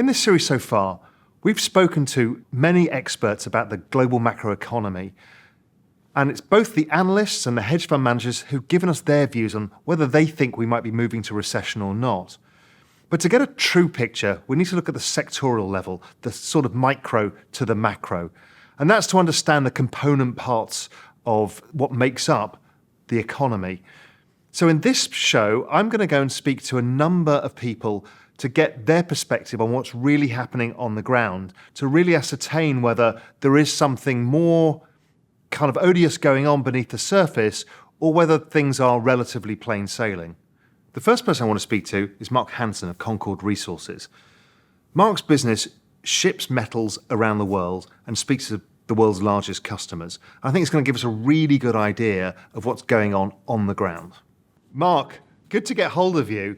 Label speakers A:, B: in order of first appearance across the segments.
A: In this series so far, we've spoken to many experts about the global macroeconomy, and it's both the analysts and the hedge fund managers who've given us their views on whether they think we might be moving to recession or not. But to get a true picture, we need to look at the sectorial level, the sort of micro to the macro. And that's to understand the component parts of what makes up the economy. So in this show, I'm going to go and speak to a number of people to get their perspective on what's really happening on the ground, to really ascertain whether there is something more kind of odious going on beneath the surface or whether things are relatively plain sailing. The first person I want to speak to is Mark Hansen of Concord Resources. Mark's business ships metals around the world and speaks to the world's largest customers. I think it's going to give us a really good idea of what's going on the ground. Mark, good to get hold of you.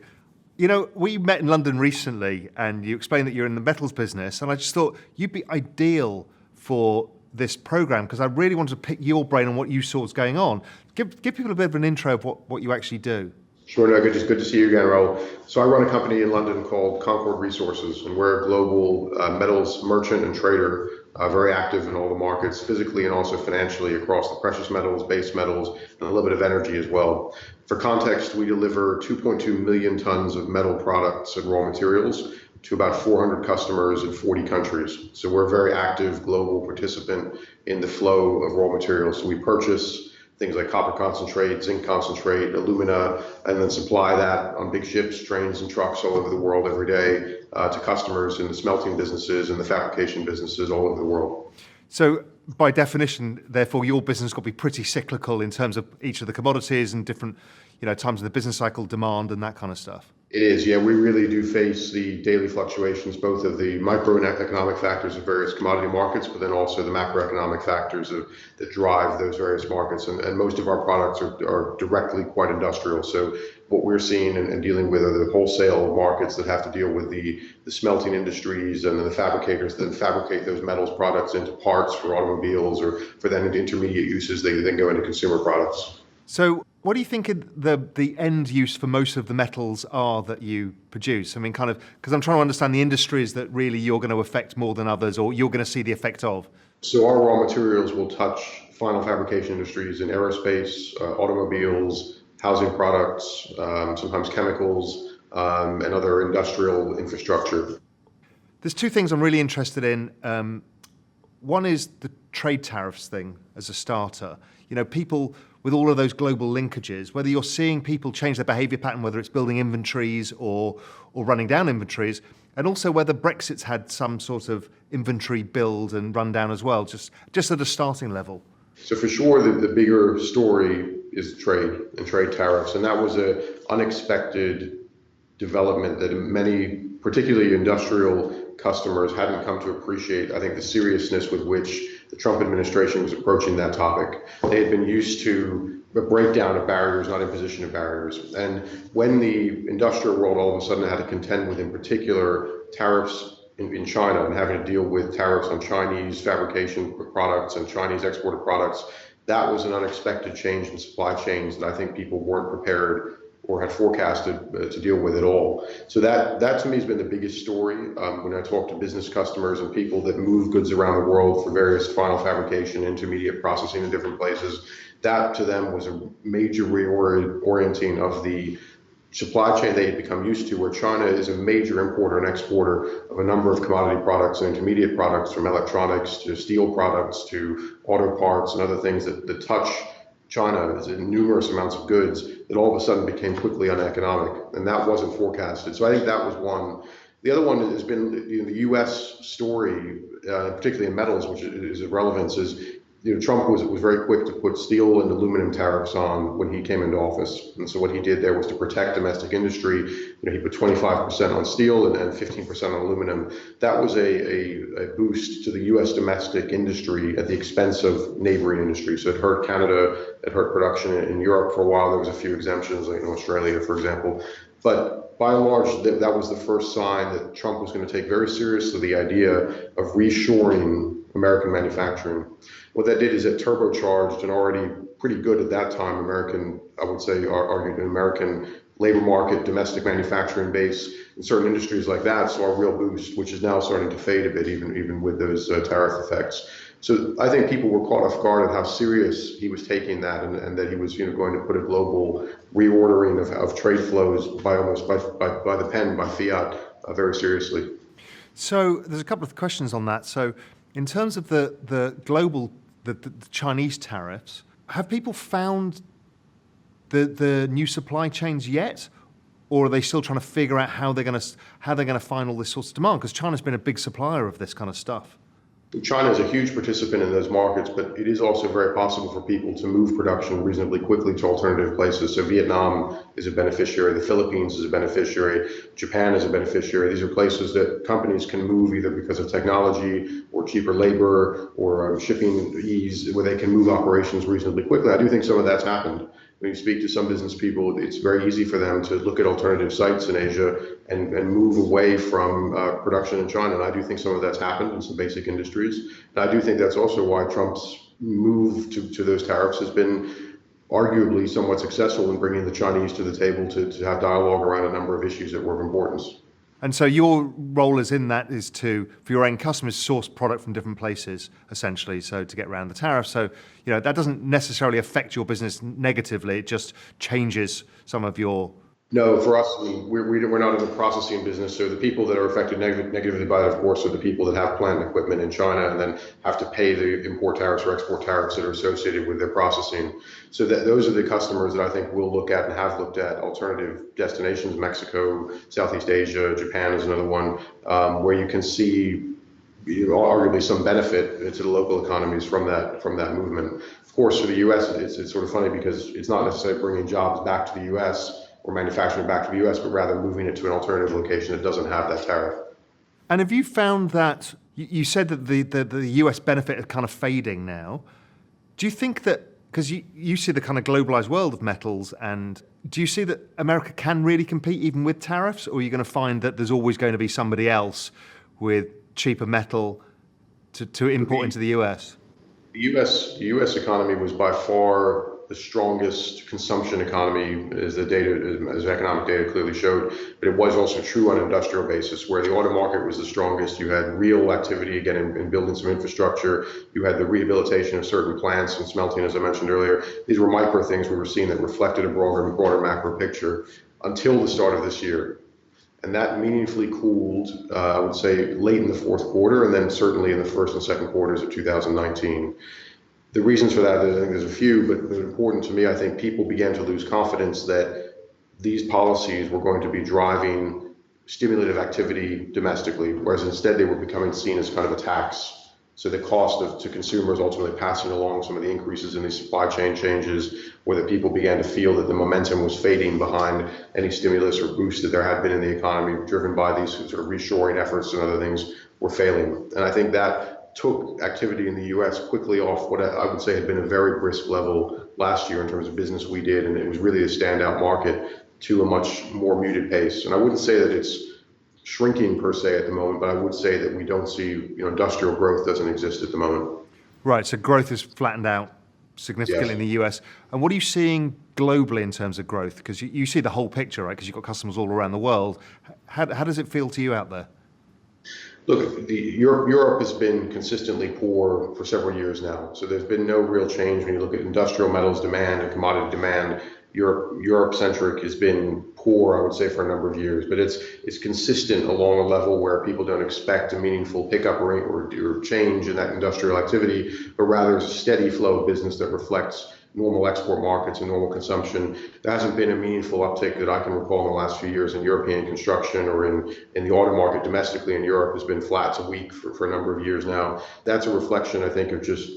A: You know, we met in London recently and you explained that you're in the metals business, and I just thought you'd be ideal for this program because I really wanted to pick your brain on what you saw was going on. Give people a bit of an intro of what you actually do.
B: Sure, no, good to see you again, Raoul. So I run a company in London called Concord Resources, and we're a global metals merchant and trader, very active in all the markets, physically and also financially across the precious metals, base metals, and a little bit of energy as well. For context, we deliver 2.2 million tons of metal products and raw materials to about 400 customers in 40 countries. So we're a very active global participant in the flow of raw materials. So we purchase things like copper concentrate, zinc concentrate, alumina, and then supply that on big ships, trains, and trucks all over the world every day to customers in the smelting businesses and the fabrication businesses all over the world.
A: So by definition, therefore, your business got to be pretty cyclical in terms of each of the commodities and different, times in the business cycle, demand and that kind of stuff.
B: It is, yeah. We really do face the daily fluctuations, both of the microeconomic factors of various commodity markets, but then also the macroeconomic factors that drive those various markets. And most of our products are directly quite industrial. So what we're seeing and dealing with are the wholesale markets that have to deal with the smelting industries and the fabricators that fabricate those metals products into parts for automobiles or for then into intermediate uses. They then go into consumer products.
A: So what do you think the end use for most of the metals are that you produce? I mean, kind of, because I'm trying to understand the industries that really you're going to affect more than others, or you're going to see the effect of.
B: So our raw materials will touch final fabrication industries in aerospace, automobiles, housing products, sometimes chemicals, and other industrial infrastructure.
A: There's two things I'm really interested in. One is the trade tariffs thing as a starter. People with all of those global linkages, whether you're seeing people change their behavior pattern, whether it's building inventories or running down inventories, and also whether Brexit's had some sort of inventory build and run down as well, just at a starting level.
B: So for sure, the bigger story is trade and trade tariffs. And that was an unexpected development that many, particularly industrial customers, hadn't come to appreciate, I think, the seriousness with which the Trump administration was approaching that topic. They had been used to a breakdown of barriers, not imposition of barriers. And when the industrial world all of a sudden had to contend with, in particular, tariffs in China and having to deal with tariffs on Chinese fabrication products and Chinese exported products, that was an unexpected change in supply chains that I think people weren't prepared or had forecasted to deal with at all. So that to me has been the biggest story when I talk to business customers and people that move goods around the world for various final fabrication, intermediate processing in different places. That to them was a major reorienting of the supply chain they had become used to, where China is a major importer and exporter of a number of commodity products and intermediate products, from electronics to steel products to auto parts and other things that touch China is in numerous amounts of goods that all of a sudden became quickly uneconomic, and that wasn't forecasted. So I think that was one. The other one has been the U.S. story, particularly in metals, which is of relevance, is Trump was very quick to put steel and aluminum tariffs on when he came into office. And so what he did there was to protect domestic industry. He put 25% on steel and 15% on aluminum. That was a boost to the U.S. domestic industry at the expense of neighboring industries. So it hurt Canada, it hurt production in Europe for a while. There was a few exemptions, like in Australia, for example. But by and large, that was the first sign that Trump was going to take very seriously the idea of reshoring American manufacturing. What that did is it turbocharged an already pretty good at that time American, I would say, argued an American labor market, domestic manufacturing base in certain industries like that saw a real boost, which is now starting to fade a bit, even with those tariff effects. So I think people were caught off guard at how serious he was taking that, and that he was going to put a global reordering of trade flows by the pen, by fiat, very seriously.
A: So there's a couple of questions on that. So in terms of the global, the Chinese tariffs, have people found the new supply chains yet? Or are they still trying to figure out how they're going to find all this sorts of demand? Because China's been a big supplier of this kind of stuff.
B: China is a huge participant in those markets, but it is also very possible for people to move production reasonably quickly to alternative places. So Vietnam is a beneficiary, the Philippines is a beneficiary, Japan is a beneficiary. These are places that companies can move either because of technology or cheaper labor or shipping ease, where they can move operations reasonably quickly. I do think some of that's happened. When you speak to some business people, it's very easy for them to look at alternative sites in Asia and move away from production in China. And I do think some of that's happened in some basic industries. And I do think that's also why Trump's move to those tariffs has been arguably somewhat successful in bringing the Chinese to the table to have dialogue around a number of issues that were of importance.
A: And so your role is to, for your end customers, source product from different places, essentially, so to get around the tariff. So, that doesn't necessarily affect your business negatively. It just changes some of your...
B: No, for us, we're not in the processing business. So the people that are affected negatively by it, of course, are the people that have plant and equipment in China and then have to pay the import tariffs or export tariffs that are associated with their processing. So those are the customers that I think we'll look at and have looked at alternative destinations. Mexico, Southeast Asia, Japan is another one, where you can see arguably some benefit to the local economies from that movement. Of course, for the U.S., it's sort of funny because it's not necessarily bringing jobs back to the U.S. or manufacturing back to the U.S., but rather moving it to an alternative location that doesn't have that tariff.
A: And have you found that, you said that the U.S. benefit is kind of fading now. Do you think that, because you see the kind of globalized world of metals, and do you see that America can really compete even with tariffs, or are you going to find that there's always going to be somebody else with cheaper metal to import into the U.S.?
B: The U.S. economy was by far the strongest consumption economy, as economic data clearly showed, but it was also true on an industrial basis, where the auto market was the strongest. You had real activity again in building some infrastructure. You had the rehabilitation of certain plants and smelting, as I mentioned earlier. These were micro things we were seeing that reflected a broader macro picture until the start of this year. And that meaningfully cooled, I would say, late in the fourth quarter, and then certainly in the first and second quarters of 2019. The reasons for that, I think there's a few, but important to me, I think people began to lose confidence that these policies were going to be driving stimulative activity domestically, whereas instead they were becoming seen as kind of a tax. So the cost to consumers ultimately passing along some of the increases in these supply chain changes, where the people began to feel that the momentum was fading behind any stimulus or boost that there had been in the economy, driven by these sort of reshoring efforts and other things, were failing. And I think that took activity in the U.S. quickly off what I would say had been a very brisk level last year in terms of business we did, and it was really a standout market, to a much more muted pace. And I wouldn't say that it's shrinking per se at the moment, but I would say that we don't see, industrial growth doesn't exist at the moment.
A: Right, so growth has flattened out significantly
B: Yes.
A: in the US. And what are you seeing globally in terms of growth? Because you see the whole picture, right? Because you've got customers all around the world. How does it feel to you out there?
B: Look, Europe has been consistently poor for several years now. So there's been no real change when you look at industrial metals demand and commodity demand. Europe-centric has been poor, I would say, for a number of years, but it's consistent along a level where people don't expect a meaningful pickup or change in that industrial activity, but rather a steady flow of business that reflects normal export markets and normal consumption. There hasn't been a meaningful uptick that I can recall in the last few years in European construction or in the auto market domestically in Europe. Has been flat to weak for a number of years now. That's a reflection, I think, of just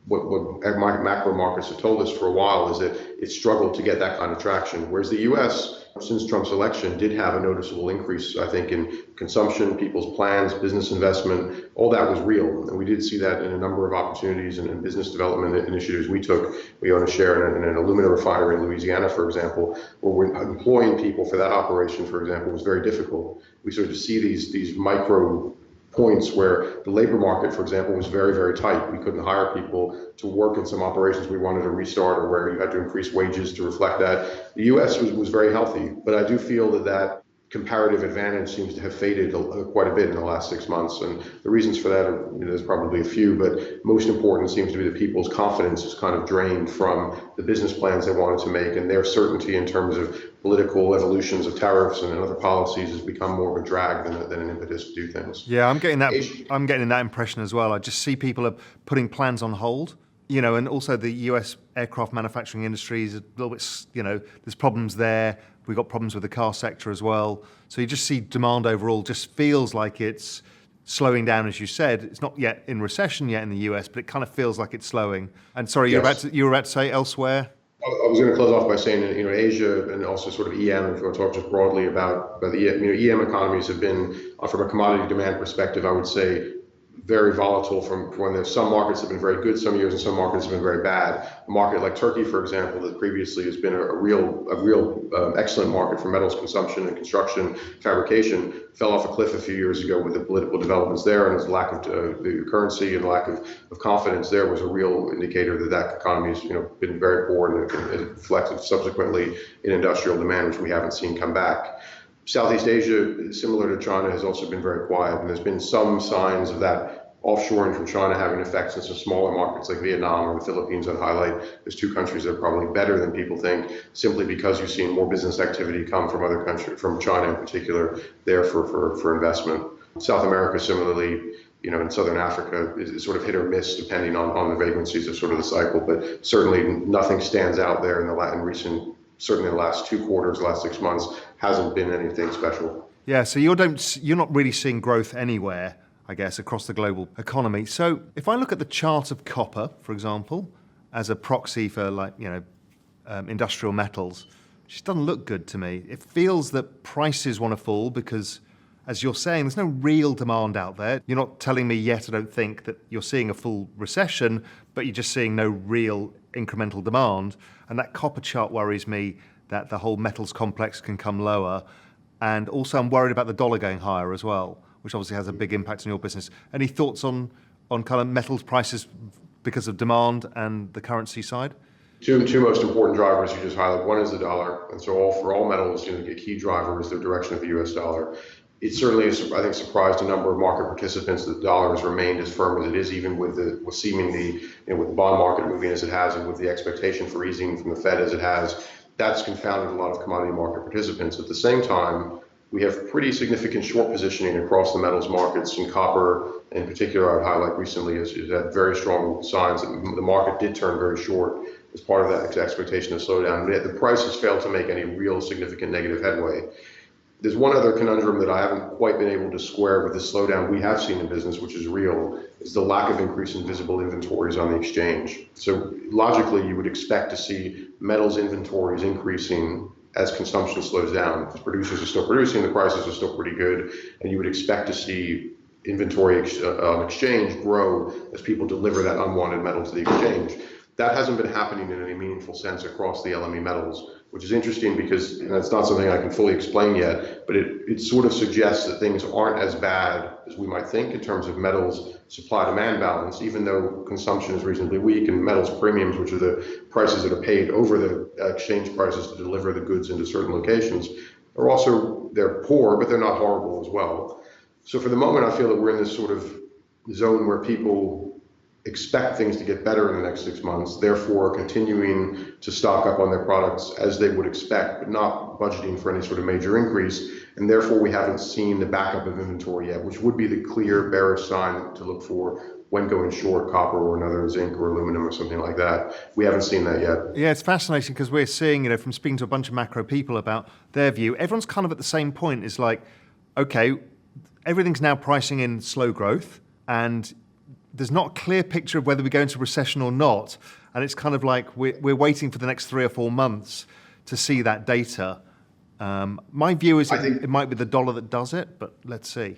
B: what macro markets have told us for a while, is that it struggled to get that kind of traction. Whereas the U.S., since Trump's election, did have a noticeable increase, I think, in consumption, people's plans, business investment. All that was real. And we did see that in a number of opportunities and business development initiatives we took. We own a share in an aluminum refinery in Louisiana, for example, where we're employing people for that operation, for example, was very difficult. We sort of see these micro points where the labor market, for example, was very, very tight. We couldn't hire people to work in some operations we wanted to restart, or where you had to increase wages to reflect that. The U.S. was very healthy, but I do feel that comparative advantage seems to have faded quite a bit in the last 6 months. And the reasons for that are, there's probably a few, but most important seems to be that people's confidence is kind of drained from the business plans they wanted to make, and their certainty in terms of political evolutions of tariffs and other policies has become more of a drag than an impetus to do things.
A: Yeah, I'm getting that impression as well. I just see people are putting plans on hold. And also the US aircraft manufacturing industry is a little bit, there's problems there. We've got problems with the car sector as well. So you just see demand overall just feels like it's slowing down, as you said. It's not yet in recession yet in the US, but it kind of feels like it's slowing. And sorry,
B: Yes.
A: you were about to say elsewhere?
B: I was going to close off by saying that Asia and also sort of EM, if you want to talk just broadly about the EM economies have been, from a commodity demand perspective, I would say very volatile from when there's some markets have been very good some years and some markets have been very bad. A market like Turkey, for example, that previously has been a real excellent market for metals consumption and construction fabrication, fell off a cliff a few years ago with the political developments there, and its lack of the currency and lack of confidence there was a real indicator that economy has been very poor, and it reflected subsequently in industrial demand, which we haven't seen come back. Southeast Asia, similar to China, has also been very quiet, and there's been some signs of that offshoring from China having effects in some smaller markets like Vietnam or the Philippines. I'd highlight there's two countries that are probably better than people think, simply because you've seen more business activity come from other countries, from China in particular, there for investment. South America, similarly, in Southern Africa is sort of hit or miss depending on the vagrancies of sort of the cycle, but certainly nothing stands out there certainly the last 2 quarters, last 6 months, hasn't been anything special.
A: Yeah, so you're not really seeing growth anywhere, I guess, across the global economy. So if I look at the chart of copper, for example, as a proxy for industrial metals, it just doesn't look good to me. It feels that prices want to fall because, as you're saying, there's no real demand out there. You're not telling me yet, I don't think, that you're seeing a full recession, but you're just seeing no real incremental demand. And that copper chart worries me that the whole metals complex can come lower. And also I'm worried about the dollar going higher as well, which obviously has a big impact on your business. Any thoughts on kind of metals prices because of demand and the currency side?
B: Two most important drivers you just highlighted. One is the dollar. And so for all metals, a key driver is the direction of the US dollar. It certainly has, I think, surprised a number of market participants that the dollar has remained as firm as it is, even with seemingly, with the bond market moving as it has, and with the expectation for easing from the Fed as it has. That's confounded a lot of commodity market participants. At the same time, we have pretty significant short positioning across the metals markets, and copper in particular, I would highlight recently, has had very strong signs that the market did turn very short as part of that expectation of slowdown. Yet the price has failed to make any real significant negative headway. There's one other conundrum that I haven't quite been able to square with the slowdown we have seen in business, which is real, is the lack of increase in visible inventories on the exchange. So logically, you would expect to see metals inventories increasing as consumption slows down. Because producers are still producing, the prices are still pretty good, and you would expect to see inventory on exchange grow as people deliver that unwanted metal to the exchange. That hasn't been happening in any meaningful sense across the LME metals, which is interesting because, and it's not something I can fully explain yet, but it sort of suggests that things aren't as bad as we might think in terms of metals supply-demand balance, even though consumption is reasonably weak, and metals premiums, which are the prices that are paid over the exchange prices to deliver the goods into certain locations, they're poor, but they're not horrible as well. So for the moment, I feel that we're in this sort of zone where people expect things to get better in the next 6 months, therefore continuing to stock up on their products as they would expect, but not budgeting for any sort of major increase. And therefore, we haven't seen the backup of inventory yet, which would be the clear bearish sign to look for when going short copper or another zinc or aluminum or something like that. We haven't seen that yet.
A: Yeah, it's fascinating because we're seeing, from speaking to a bunch of macro people about their view, everyone's kind of at the same point. It's like, okay, everything's now pricing in slow growth, and there's not a clear picture of whether we go into recession or not. And it's kind of like we're waiting for the next 3 or 4 months to see that data. My view is it might be the dollar that does it, but let's see.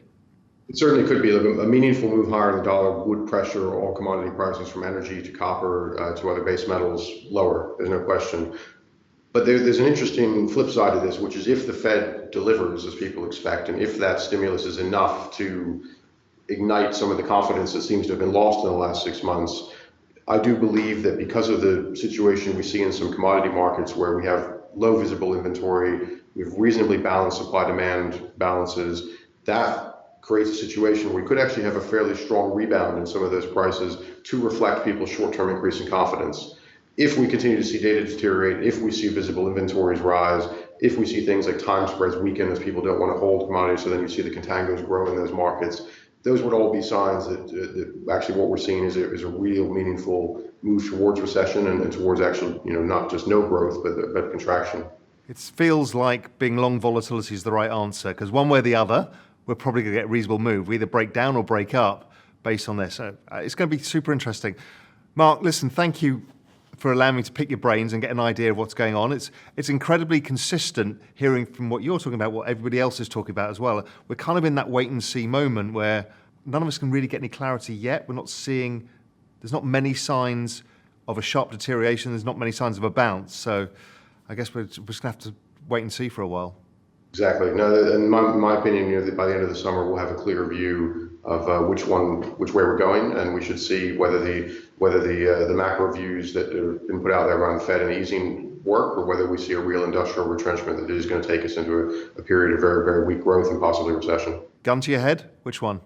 B: It certainly could be. A meaningful move higher in the dollar would pressure all commodity prices from energy to copper to other base metals lower. There's no question. But there's an interesting flip side to this, which is if the Fed delivers as people expect, and if that stimulus is enough to ignite some of the confidence that seems to have been lost in the last 6 months. I do believe that because of the situation we see in some commodity markets where we have low visible inventory, we have reasonably balanced supply-demand balances, that creates a situation where we could actually have a fairly strong rebound in some of those prices to reflect people's short-term increase in confidence. If we continue to see data deteriorate, if we see visible inventories rise, if we see things like time spreads weaken as people don't want to hold commodities, so then you see the contangos grow in those markets, those would all be signs that actually what we're seeing is a real meaningful move towards recession and towards actually, not just no growth, but contraction.
A: It feels like being long volatility is the right answer, because one way or the other, we're probably going to get a reasonable move. We either break down or break up based on this. So it's going to be super interesting. Mark, listen, thank you for allowing me to pick your brains and get an idea of what's going on. It's incredibly consistent hearing from what you're talking about, what everybody else is talking about as well. We're kind of in that wait and see moment where none of us can really get any clarity yet. There's not many signs of a sharp deterioration. There's not many signs of a bounce. So I guess we're just going to have to wait and see for a while.
B: Exactly. No, in my opinion, that by the end of the summer, we'll have a clear view of which way we're going, and we should see whether the macro views that have been put out there around the Fed and easing work, or whether we see a real industrial retrenchment that is going to take us into a period of very, very weak growth and possibly recession.
A: Gun to your head, which one?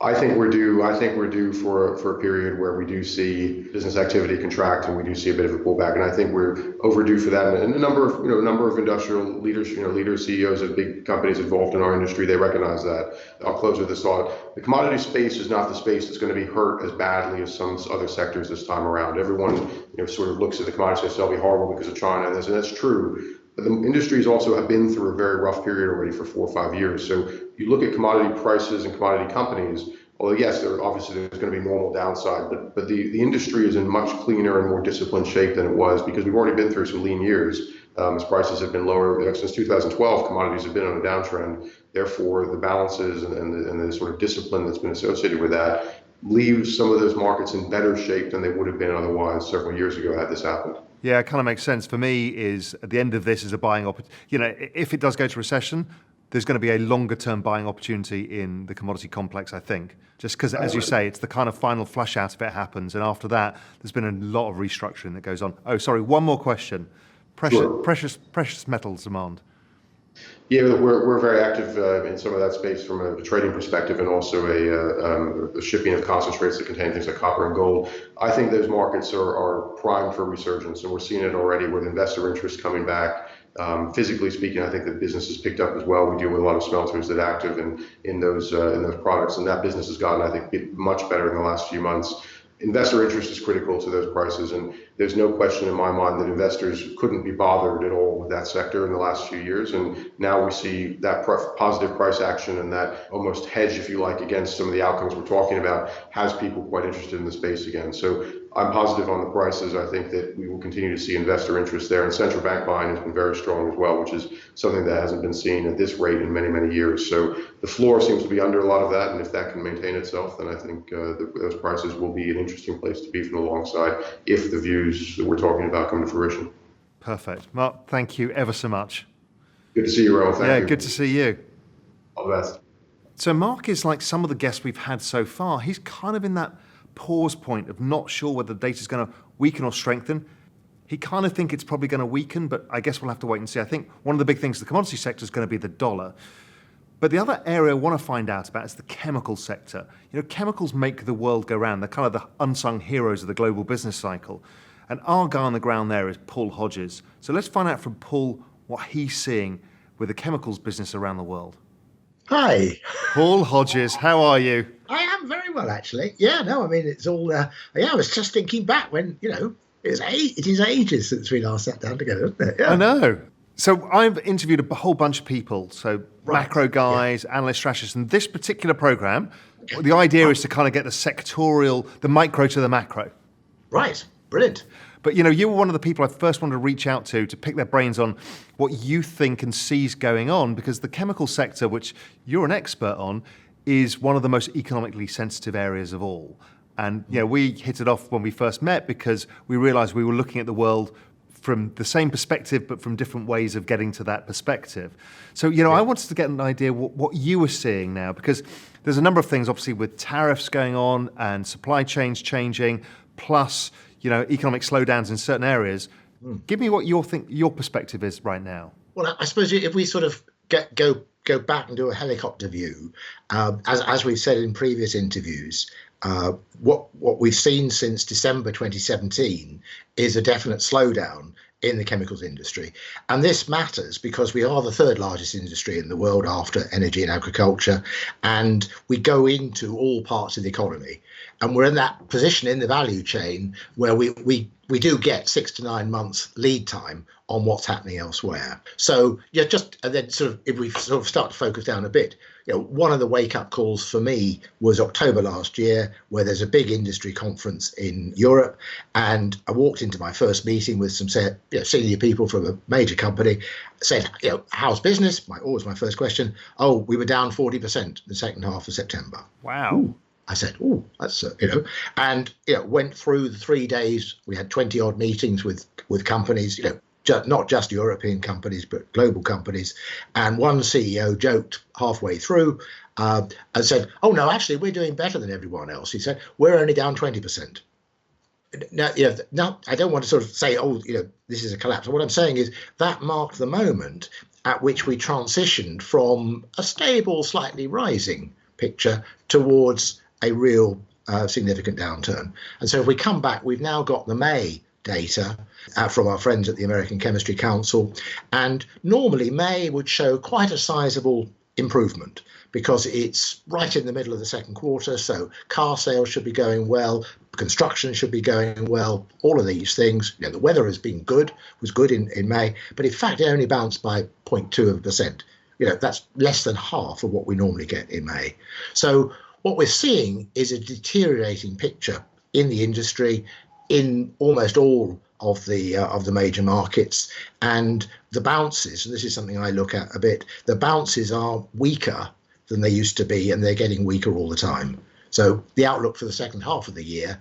B: I think we're due for a period where we do see business activity contract and we do see a bit of a pullback, and I think we're overdue for that. And a number of industrial leaders, leaders, CEOs of big companies involved in our industry, they recognize that. I'll close with this thought: the commodity space is not the space that's going to be hurt as badly as some other sectors this time around. Everyone, sort of looks at the commodity space, they'll be horrible because of China, and that's true. But the industries also have been through a very rough period already for 4 or 5 years. So you look at commodity prices and commodity companies, although yes, there's going to be normal downside, but the industry is in much cleaner and more disciplined shape than it was, because we've already been through some lean years. As prices have been lower since 2012, commodities have been on a downtrend. Therefore, the balances and the sort of discipline that's been associated with that leaves some of those markets in better shape than they would have been otherwise several years ago had this happened.
A: Yeah, it kind of makes sense. For me, is at the end of this is a buying opportunity. If it does go to recession, there's going to be a longer term buying opportunity in the commodity complex, I think. Just because, as you say, it's the kind of final flush out if it happens. And after that, there's been a lot of restructuring that goes on. Oh, sorry, one more question. Precious metals demand.
B: Yeah, we're very active in some of that space from a trading perspective, and also a shipping of concentrates that contain things like copper and gold. I think those markets are primed for resurgence, and we're seeing it already with investor interest coming back. Physically speaking, I think the business has picked up as well. We deal with a lot of smelters that are active in those products, and that business has gotten, I think, much better in the last few months. Investor interest is critical to those prices, and there's no question in my mind that investors couldn't be bothered at all with that sector in the last few years. And now we see that positive price action and that almost hedge, if you like, against some of the outcomes we're talking about, has people quite interested in the space again. So I'm positive on the prices. I think that we will continue to see investor interest there, and central bank buying has been very strong as well, which is something that hasn't been seen at this rate in many, many years. So the floor seems to be under a lot of that, and if that can maintain itself, then I think those prices will be an interesting place to be from the long side if the views that we're talking about come to fruition.
A: Perfect. Mark, thank you ever so much.
B: Good to see you, Raoul. Thank you.
A: Yeah, good to see you.
B: All the best.
A: So Mark is like some of the guests we've had so far. He's kind of in that pause point of not sure whether the data is going to weaken or strengthen. He kind of think it's probably going to weaken, but I guess we'll have to wait and see. I think one of the big things, the commodity sector is going to be the dollar. But the other area I want to find out about is the chemical sector. Chemicals make the world go round. They're kind of the unsung heroes of the global business cycle. And our guy on the ground there is Paul Hodges. So let's find out from Paul what he's seeing with the chemicals business around the world.
C: Hi.
A: Paul Hodges, how are you?
C: I am very well, actually. Yeah, no, I mean, it's all, I was just thinking back when, it is ages since we last sat down together, isn't it? Yeah.
A: I know. So I've interviewed a whole bunch of people, so macro guys, analysts, strategists, and this particular program, the idea is to kind of get the sectorial, the micro to the macro.
C: Right, brilliant.
A: But, you were one of the people I first wanted to reach out to pick their brains on what you think and sees going on, because the chemical sector, which you're an expert on, is one of the most economically sensitive areas of all. And, we hit it off when we first met because we realized we were looking at the world from the same perspective, but from different ways of getting to that perspective. So, I wanted to get an idea what you were seeing now, because there's a number of things, obviously, with tariffs going on and supply chains changing, plus, economic slowdowns in certain areas. Give me what your perspective is right now.
C: Well, I suppose if we sort of go back and do a helicopter view, as we've said in previous interviews, what we've seen since December 2017 is a definite slowdown in the chemicals industry. And this matters because we are the third largest industry in the world after energy and agriculture, and we go into all parts of the economy. And we're in that position in the value chain where we do get 6 to 9 months lead time on what's happening elsewhere. So and then sort of if we sort of start to focus down a bit, one of the wake up calls for me was October last year, where there's a big industry conference in Europe, and I walked into my first meeting with some senior people from a major company. Said, how's business? Always my first question. Oh, we were down 40% the second half of September.
A: Wow.
C: Ooh. I said, oh, that's, and, went through the 3 days. We had 20 odd meetings with companies, not just European companies, but global companies. And one CEO joked halfway through and said, oh, no, actually, we're doing better than everyone else. He said, we're only down 20%. Now, I don't want to sort of say, this is a collapse. What I'm saying is that marked the moment at which we transitioned from a stable, slightly rising picture towards a real significant downturn. And so if we come back, we've now got the May data from our friends at the American Chemistry Council. And normally May would show quite a sizable improvement because it's right in the middle of the second quarter. So car sales should be going well, construction should be going well, all of these things. The weather has been good, was good in May, but in fact, it only bounced by 0.2%. That's less than half of what we normally get in May. So what we're seeing is a deteriorating picture in the industry in almost all of the major markets, and the bounces, and this is something I look at a bit, the bounces are weaker than they used to be, and they're getting weaker all the time. So the outlook for the second half of the year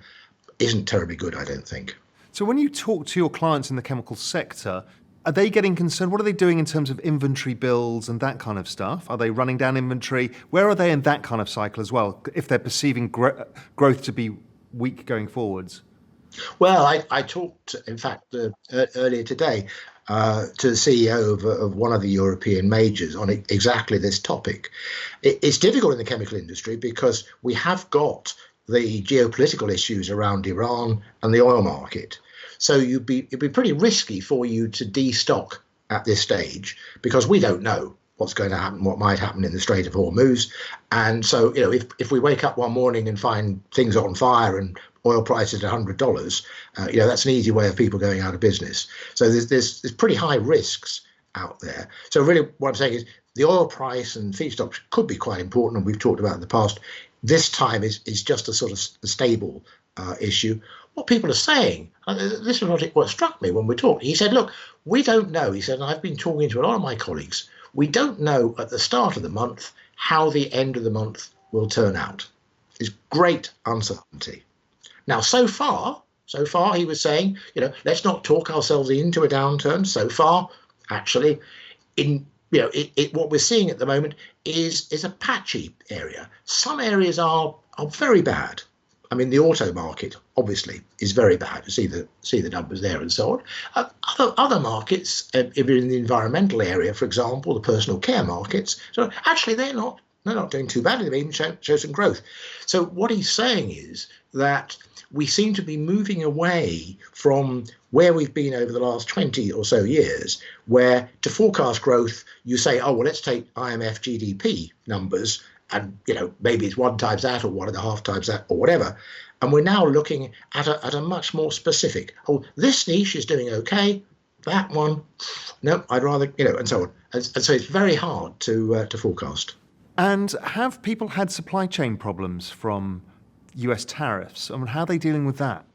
C: isn't terribly good, I don't think.
A: So when you talk to your clients in the chemical sector, are they getting concerned? What are they doing in terms of inventory builds and that kind of stuff? Are they running down inventory? Where are they in that kind of cycle as well, if they're perceiving growth to be weak going forwards?
C: Well, I talked, in fact, earlier today to the CEO of one of the European majors on exactly this topic. It's difficult in the chemical industry because we have got the geopolitical issues around Iran and the oil market. So it'd be pretty risky for you to destock at this stage because we don't know what's going to happen, what might happen in the Strait of Hormuz. And so, if we wake up one morning and find things on fire and oil prices at $100, that's an easy way of people going out of business. So there's pretty high risks out there. So really what I'm saying is the oil price and feedstocks could be quite important, and we've talked about in the past. This time is just a sort of stable issue. What people are saying, this is what struck me when we talked. He said, look, we don't know. He said, and I've been talking to a lot of my colleagues, we don't know at the start of the month how the end of the month will turn out. There's great uncertainty. Now, so far, he was saying, let's not talk ourselves into a downturn. So far, actually, what we're seeing at the moment is a patchy area. Some areas are very bad. I mean, the auto market obviously is very bad. You see the numbers there and so on. Other markets, if you're in the environmental area, for example, the personal care markets, so actually they're not doing too badly. They even show some growth. So what he's saying is that we seem to be moving away from where we've been over the last 20 or so years, where to forecast growth, you say, oh, well, let's take IMF GDP numbers, and maybe it's 1 times that or 1.5 times that or whatever. And we're now looking at a much more specific. Oh, this niche is doing okay. That one, no, I'd rather, and so on. And so it's very hard to forecast.
A: And have people had supply chain problems from US tariffs? I mean, how are they dealing with that?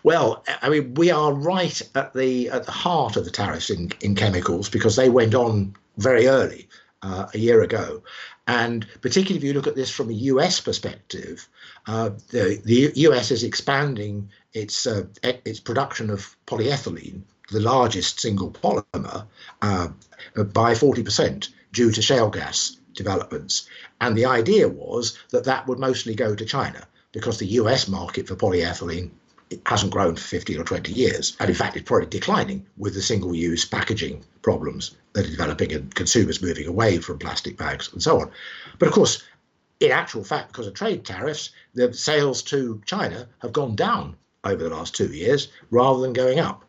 C: Well, I mean, we are right at the heart of the tariffs in chemicals because they went on very early, a year ago. And particularly if you look at this from a US perspective, the US is expanding its production of polyethylene, the largest single polymer, by 40% due to shale gas developments. And the idea was that that would mostly go to China because the US market for polyethylene hasn't grown for 15 or 20 years. And in fact, it's probably declining with the single-use packaging problems that are developing and consumers moving away from plastic bags and so on. But of course, in actual fact, because of trade tariffs, the sales to China have gone down over the last 2 years rather than going up.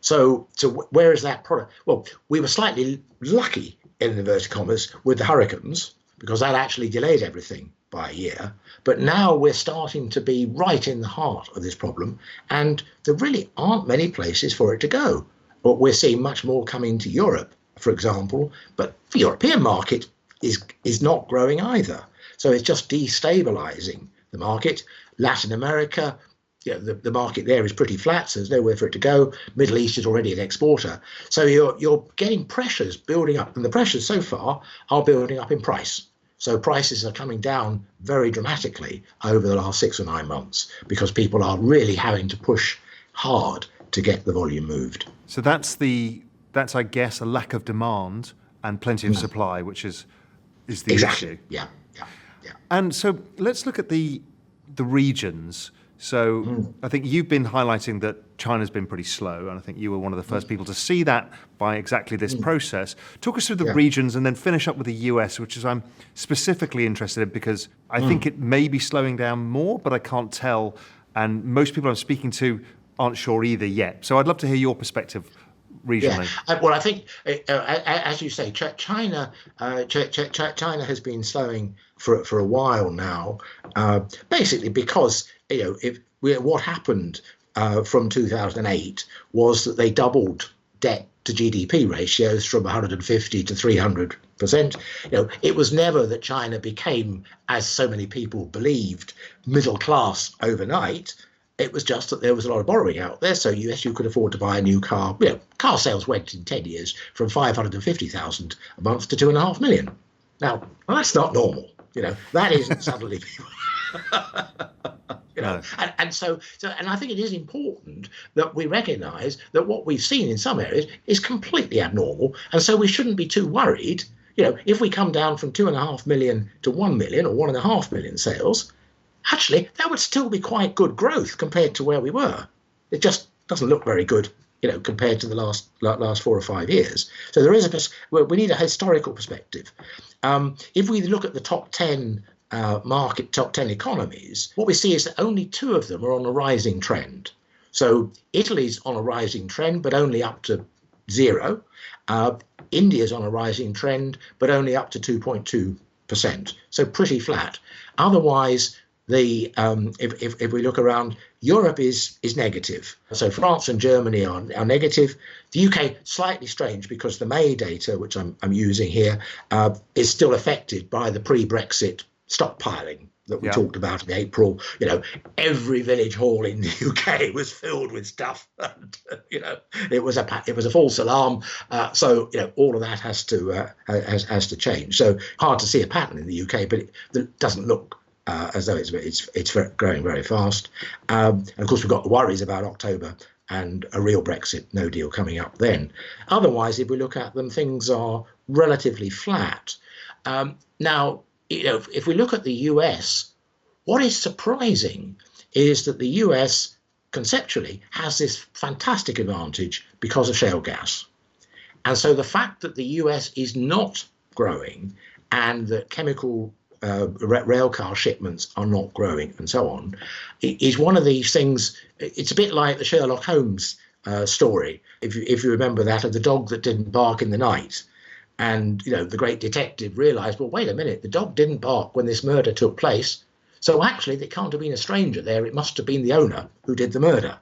C: So where is that product? Well, we were slightly lucky, in inverted commas, with the hurricanes, because that actually delayed everything by a year. But now we're starting to be right in the heart of this problem, and there really aren't many places for it to go. But we're seeing much more coming to Europe, for example, but the European market is not growing either. So it's just destabilizing the market. Latin America, the market there is pretty flat, so there's nowhere for it to go. Middle East is already an exporter. So you're getting pressures building up, and the pressures so far are building up in price. So prices are coming down very dramatically over the last 6 or 9 months because people are really having to push hard to get the volume moved.
A: So that's I guess, a lack of demand and plenty of supply, which is the issue.
C: Yeah.
A: And so let's look at the regions. So I think you've been highlighting that China's been pretty slow, and I think you were one of the first people to see that by exactly this process. Talk us through the regions and then finish up with the US, which is I'm specifically interested in because I think it may be slowing down more, but I can't tell. And most people I'm speaking to aren't sure either yet. So I'd love to hear your perspective regionally.
C: Yeah. Well, I think, as you say, China has been slowing for a while now, basically because what happened from 2008 was that they doubled debt to GDP ratios from 150 to 300%. It was never that China became, as so many people believed, middle class overnight. It was just that there was a lot of borrowing out there. So yes, you could afford to buy a new car. Car sales went in 10 years from 550,000 a month to 2.5 million. Now, that's not normal. That isn't suddenly people.
A: No.
C: And I think it is important that we recognise that what we've seen in some areas is completely abnormal, and so we shouldn't be too worried. If we come down from 2.5 million to 1 million or 1.5 million sales, actually that would still be quite good growth compared to where we were. It just doesn't look very good, compared to the last 4 or 5 years. So there is we need a historical perspective. If we look at the top 10 top 10 economies, what we see is that only 2 of them are on a rising trend. So Italy's on a rising trend, but only up to 0. India's on a rising trend, but only up to 2.2%. So pretty flat. Otherwise, if we look around, Europe is negative. So France and Germany are negative. The UK, slightly strange because the May data, which I'm using here, is still affected by the pre-Brexit stockpiling that we talked about in April. Every village hall in the UK was filled with stuff, and it was a false alarm. So all of that has to change. So hard to see a pattern in the UK, but it doesn't look as though it's growing very fast. And of course, we've got the worries about October and a real Brexit no deal coming up then. Otherwise, if we look at them, things are relatively flat. Now, if we look at the US, what is surprising is that the US conceptually has this fantastic advantage because of shale gas. And so the fact that the US is not growing and that chemical rail car shipments are not growing and so on is one of these things. It's a bit like the Sherlock Holmes story, if you remember that, of the dog that didn't bark in the night. And, the great detective realised, well, wait a minute, the dog didn't bark when this murder took place. So actually, there can't have been a stranger there. It must have been the owner who did the murder.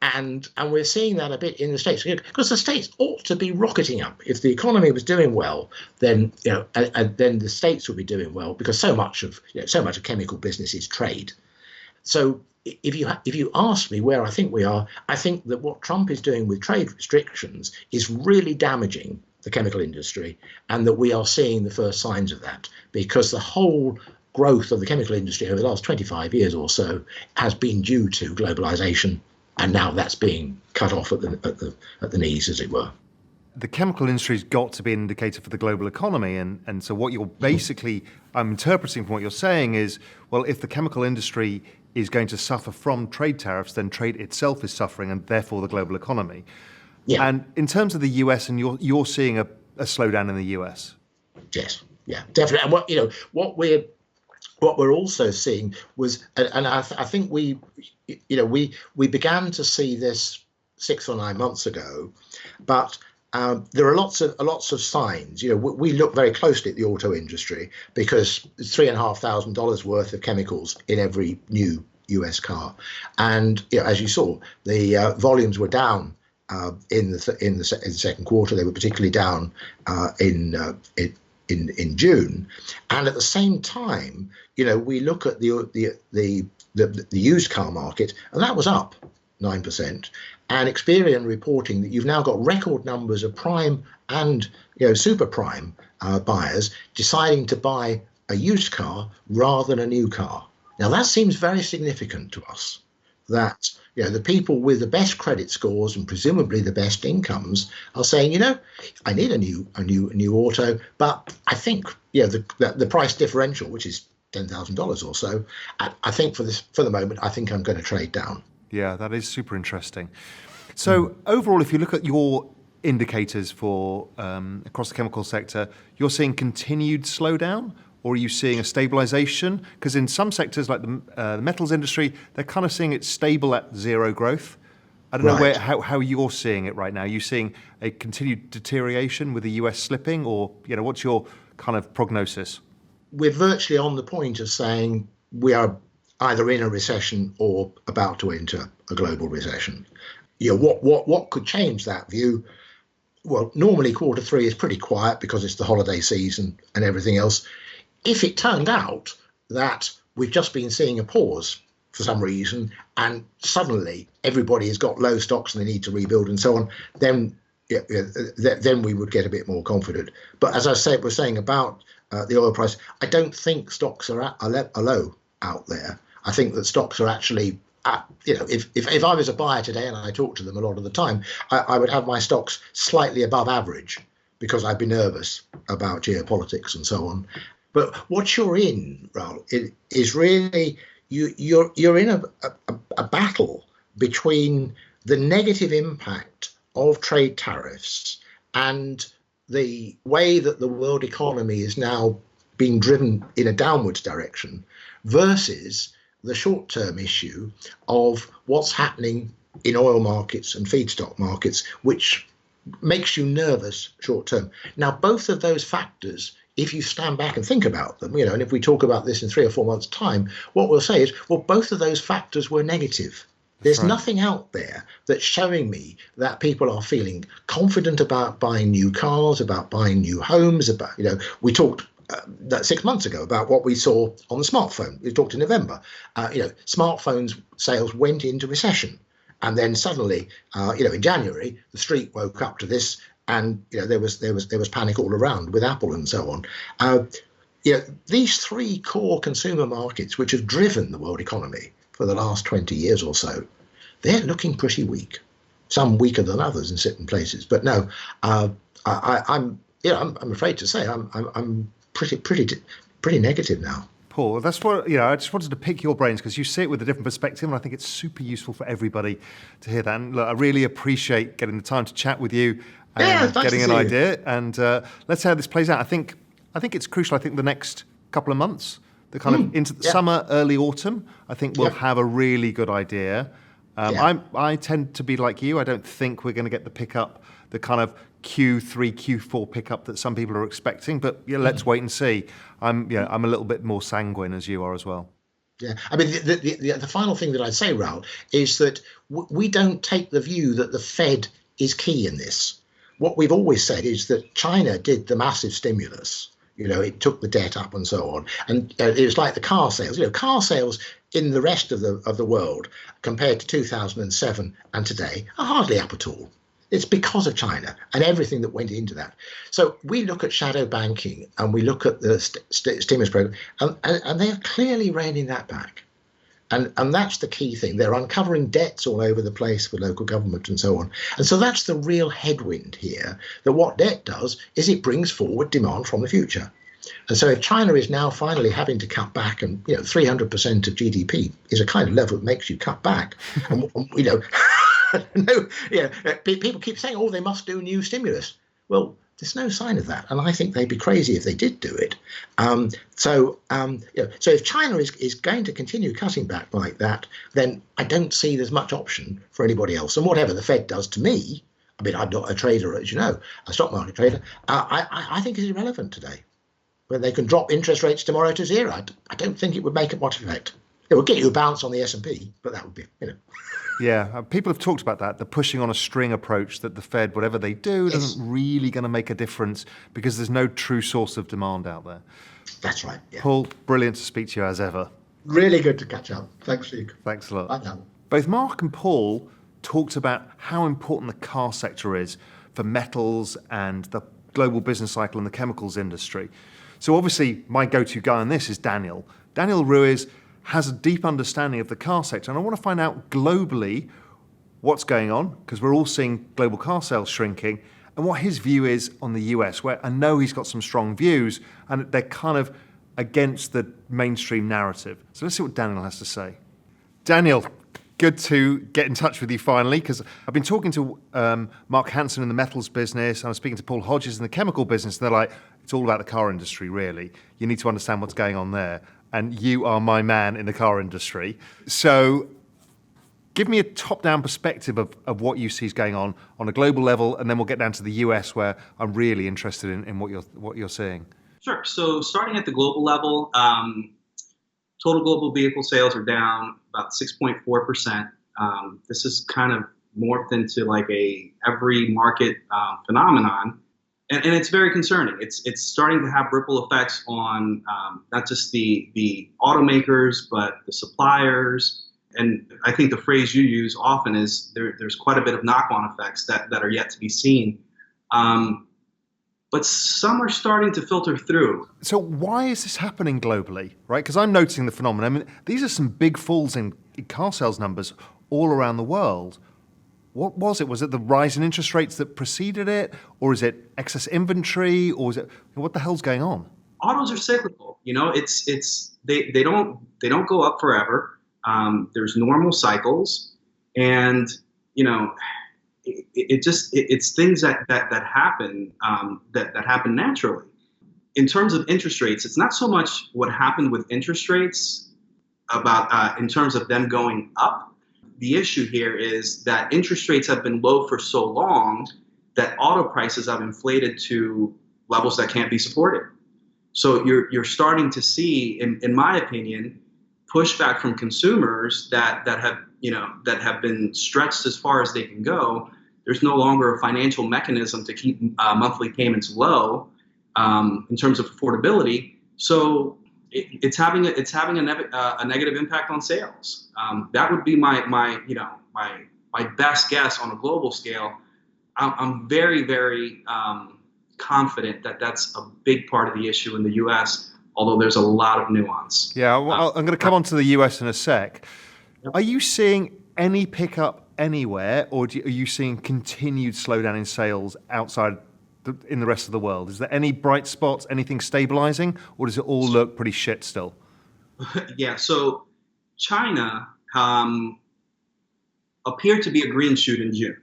C: And we're seeing that a bit in the States, because the States ought to be rocketing up. If the economy was doing well, then then the States would be doing well, because so much of chemical business is trade. So if you ask me where I think we are, I think that what Trump is doing with trade restrictions is really damaging the chemical industry, and that we are seeing the first signs of that, because the whole growth of the chemical industry over the last 25 years or so has been due to globalization, and now that's being cut off at the knees, as it were.
A: the chemical industry's got to be an indicator for the global economy. And so what you're basically, I'm interpreting from what you're saying is, well, if the chemical industry is going to suffer from trade tariffs, then trade itself is suffering and therefore the global economy.
C: Yeah.
A: And in terms of the US, and you're seeing a slowdown in the US.
C: Yes, yeah, definitely. And what we're also seeing was, and I think we began to see this 6 or 9 months ago, but there are lots of signs. We look very closely at the auto industry because it's $3,500 worth of chemicals in every new US car, and as you saw, the volumes were down in the second quarter. They were particularly down in June, and at the same time, we look at the used car market, and that was up 9%. And Experian reporting that you've now got record numbers of prime and super prime buyers deciding to buy a used car rather than a new car. Now that seems very significant to us. That the people with the best credit scores and presumably the best incomes are saying, I need a new auto, but I think the price differential, which is $10,000 or so, I think for the moment, I think I'm going to trade down.
A: Yeah, that is super interesting. So overall, if you look at your indicators for across the chemical sector, you're seeing continued slowdown, or are you seeing a stabilization? Because in some sectors, like the metals industry, they're kind of seeing it stable at zero growth. I don't know how you're seeing it right now. Are you seeing a continued deterioration with the US slipping, or what's your kind of prognosis?
C: We're virtually on the point of saying we are either in a recession or about to enter a global recession. What could change that view? Well, normally quarter three is pretty quiet because it's the holiday season and everything else. If it turned out that we've just been seeing a pause for some reason and suddenly everybody has got low stocks and they need to rebuild and so on, then we would get a bit more confident. But as I was saying about the oil price, I don't think stocks are low out there. I think that stocks are actually, if I was a buyer today and I talk to them a lot of the time, I would have my stocks slightly above average because I'd be nervous about geopolitics and so on. But what you're in, Raoul, is really you're in a battle between the negative impact of trade tariffs and the way that the world economy is now being driven in a downwards direction versus the short-term issue of what's happening in oil markets and feedstock markets, which makes you nervous short-term. Now, both of those factors, if you stand back and think about them, and if we talk about this in 3 or 4 months' time, what we'll say is, well, both of those factors were negative. There's nothing out there that's showing me that people are feeling confident about buying new cars, about buying new homes, about, we talked 6 months ago about what we saw on the smartphone. We talked in November. Smartphones sales went into recession. And then suddenly, in January, the street woke up to this, and there was panic all around with Apple and so on. These three core consumer markets, which have driven the world economy for the last 20 years or so, they're looking pretty weak. Some weaker than others in certain places. But no, I'm afraid to say I'm pretty negative now.
A: Paul, that's what I just wanted to pick your brains because you see it with a different perspective, and I think it's super useful for everybody to hear that. And look, I really appreciate getting the time to chat with you and getting an idea. And let's see how this plays out. I think it's crucial. I think the next couple of months, the kind of into the summer, early autumn, I think we'll have a really good idea. I tend to be like you. I don't think we're going to get the pickup, the kind of Q3, Q4 pickup that some people are expecting. But let's wait and see. I'm a little bit more sanguine as you are as well.
C: Yeah, I mean, the final thing that I'd say, Raoul, is that we don't take the view that the Fed is key in this. What we've always said is that China did the massive stimulus. It took the debt up and so on. And it was like the car sales. Car sales in the rest of the world compared to 2007 and today are hardly up at all. It's because of China and everything that went into that. So we look at shadow banking and we look at the stimulus program, and they are clearly reining that back. And that's the key thing. They're uncovering debts all over the place for local government and so on. And so that's the real headwind here, that what debt does is it brings forward demand from the future. And so if China is now finally having to cut back, and 300% of GDP is a kind of level that makes you cut back, and no, people keep saying, oh, they must do new stimulus. Well, there's no sign of that, and I think they'd be crazy if they did do it. So if China is going to continue cutting back like that, then I don't see there's much option for anybody else. And whatever the Fed does to me, I mean, I'm not a trader, as you know, a stock market trader. I think is irrelevant today. When they can drop interest rates tomorrow to zero, I don't think it would make much effect. It would get you a bounce on the S&P, but that would be,
A: Yeah, people have talked about that, the pushing on a string approach, that the Fed, whatever they do, isn't really going to make a difference because there's no true source of demand out there.
C: That's right. Yeah.
A: Paul, brilliant to speak to you as ever.
C: Really good to catch up. Thanks, Luke.
A: Thanks a lot.
C: Bye now.
A: Both Mark and Paul talked about how important the car sector is for metals and the global business cycle in the chemicals industry. So obviously my go-to guy on this is Daniel. Daniel Ruiz has a deep understanding of the car sector, and I want to find out globally what's going on, because we're all seeing global car sales shrinking, and what his view is on the US, where I know he's got some strong views, and they're kind of against the mainstream narrative. So let's see what Daniel has to say. Daniel, good to get in touch with you finally, because I've been talking to Mark Hansen in the metals business, and I was speaking to Paul Hodges in the chemical business, and they're like, it's all about the car industry, really. You need to understand what's going on there. And you are my man in the car industry. So give me a top-down perspective of what you see is going on a global level, and then we'll get down to the US, where I'm really interested in what you're seeing.
D: Sure. So starting at the global level, total global vehicle sales are down about 6.4%. This is kind of morphed into like a every market phenomenon. And it's very concerning. It's starting to have ripple effects on not just the automakers, but the suppliers. And I think the phrase you use often is there's quite a bit of knock-on effects that are yet to be seen. But some are starting to filter through.
A: So why is this happening globally, right? Because I'm noticing the phenomenon. I mean, these are some big falls in car sales numbers all around the world. What was it? Was it the rise in interest rates that preceded it, or is it excess inventory, or is it what the hell's going on?
D: Autos are cyclical. They don't go up forever. There's normal cycles, and it's things that happen that happen naturally. In terms of interest rates, it's not so much what happened with interest rates about in terms of them going up. The issue here is that interest rates have been low for so long that auto prices have inflated to levels that can't be supported. So you're starting to see, in my opinion, pushback from consumers that have been stretched as far as they can go. There's no longer a financial mechanism to keep monthly payments low in terms of affordability. So it's having a negative impact on sales. That would be my best guess on a global scale. I'm very, very confident that that's a big part of the issue in the U.S., although there's a lot of nuance.
A: Yeah, well, I'm going to come on to the US in a sec. Yep. Are you seeing any pickup anywhere, or are you seeing continued slowdown in sales outside in the rest of the world? Is there any bright spots, anything stabilizing, or does it all look pretty shit still?
D: Yeah, so China appeared to be a green shoot in June,